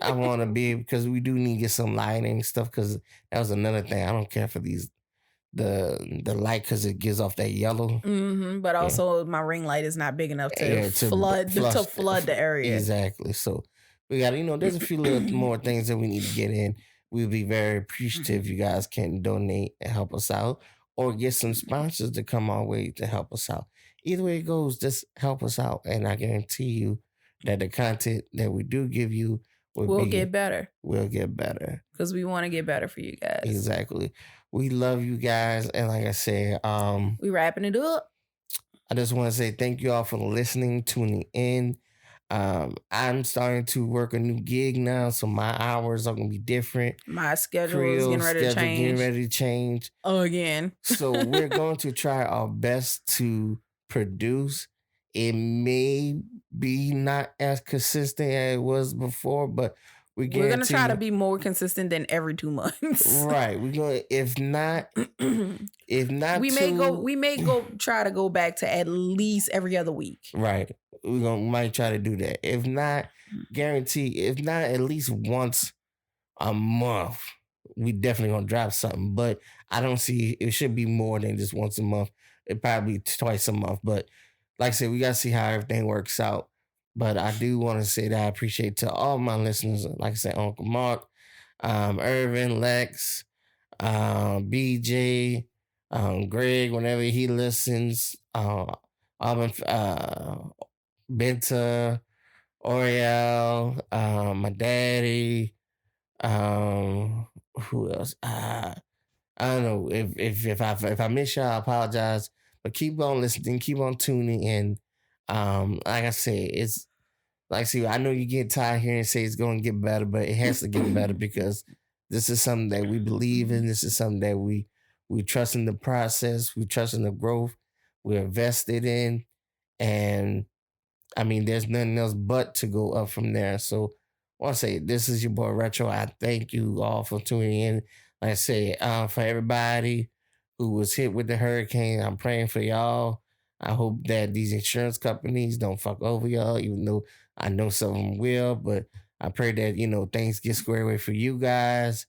I want to be, because we do need to get some lighting and stuff, because that was another thing. I don't care for the light because it gives off that yellow. Mm-hmm, but also my ring light is not big enough to flood the area. Exactly. So we got, there's a few little more things that we need to get in. We'll be very appreciative if you guys can donate and help us out, or get some sponsors to come our way to help us out. Either way it goes, just help us out. And I guarantee you, that the content that we do give you will get better. Will get better. Because we want to get better for you guys. Exactly. We love you guys. And like I said, we wrapping it up. I just want to say thank you all for listening, tuning in. I'm starting to work a new gig now, so my hours are gonna be different. My schedule is getting ready to change. Again. So we're going to try our best to produce. It may be not as consistent as it was before, but we're gonna try to be more consistent than every 2 months. Right. We're gonna if not we may go try to go back to at least every other week. Right. We might try to do that. If not, if not at least once a month, we definitely gonna drop something. But I don't see it should be more than just once a month. It probably twice a month. But like I said, we gotta see how everything works out. But I do want to say that I appreciate to all my listeners, like I said, Uncle Mark, Irvin, Lex, BJ, Greg, whenever he listens, Benta, Oriel, my daddy, who else? I don't know. If I miss y'all, I apologize. But keep on listening, keep on tuning in. Like I said, it's like, see, I know you get tired hearing say it's going to get better, but it has to get better because this is something that we believe in. This is something that we trust in the process. We trust in the growth. We're invested in. And I mean, there's nothing else but to go up from there. So I want to say, this is your boy Retro. I thank you all for tuning in. Like I say, for everybody who was hit with the hurricane, I'm praying for y'all. I hope that these insurance companies don't fuck over y'all, even though I know some of them will. But I pray that, things get squared away for you guys.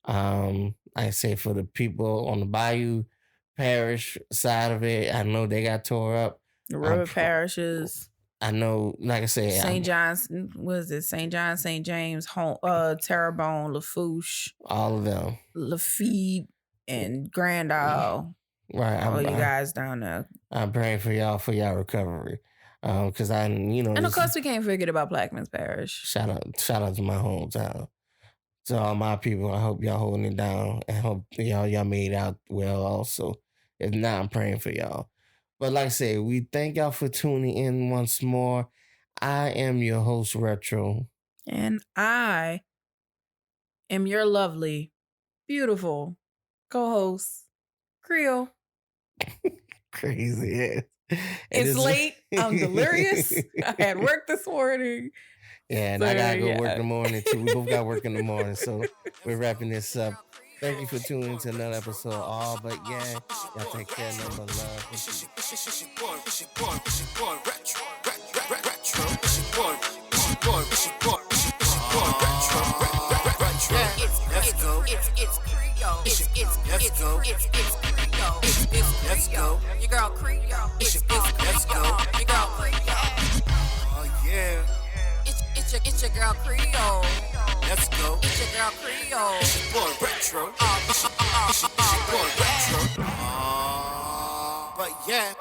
Like I say, for the people on the Bayou Parish side of it, I know they got tore up. The river parishes. I know, like I said, St. John's, what is it? St. John, St. James, Terrebonne, Lafourche, all of them, Lafitte, and Grand Isle. Right, all you guys down there. I'm praying for y'all recovery, because and of course we can't forget about Blackman's Parish. Shout out to my hometown, to all my people. I hope y'all holding it down, and hope y'all made out well. Also, if not, I'm praying for y'all. But like I said, we thank y'all for tuning in once more. I am your host, Retro. And I am your lovely, beautiful co-host, Creole. Crazy ass. It's late. I'm delirious. I had work this morning. Yeah, and I gotta go work in the morning too. We both got work in the morning, so we're wrapping this up. Thank you for tuning into another episode of All But Yeah. Y'all take care, number love. Let's go. Your girl Creole. Let's go. Your girl Creole. Oh yeah. It's your girl Creole. Let's go. It's your girl Creole. It's your boy Retro. It's your boy Retro. But yeah.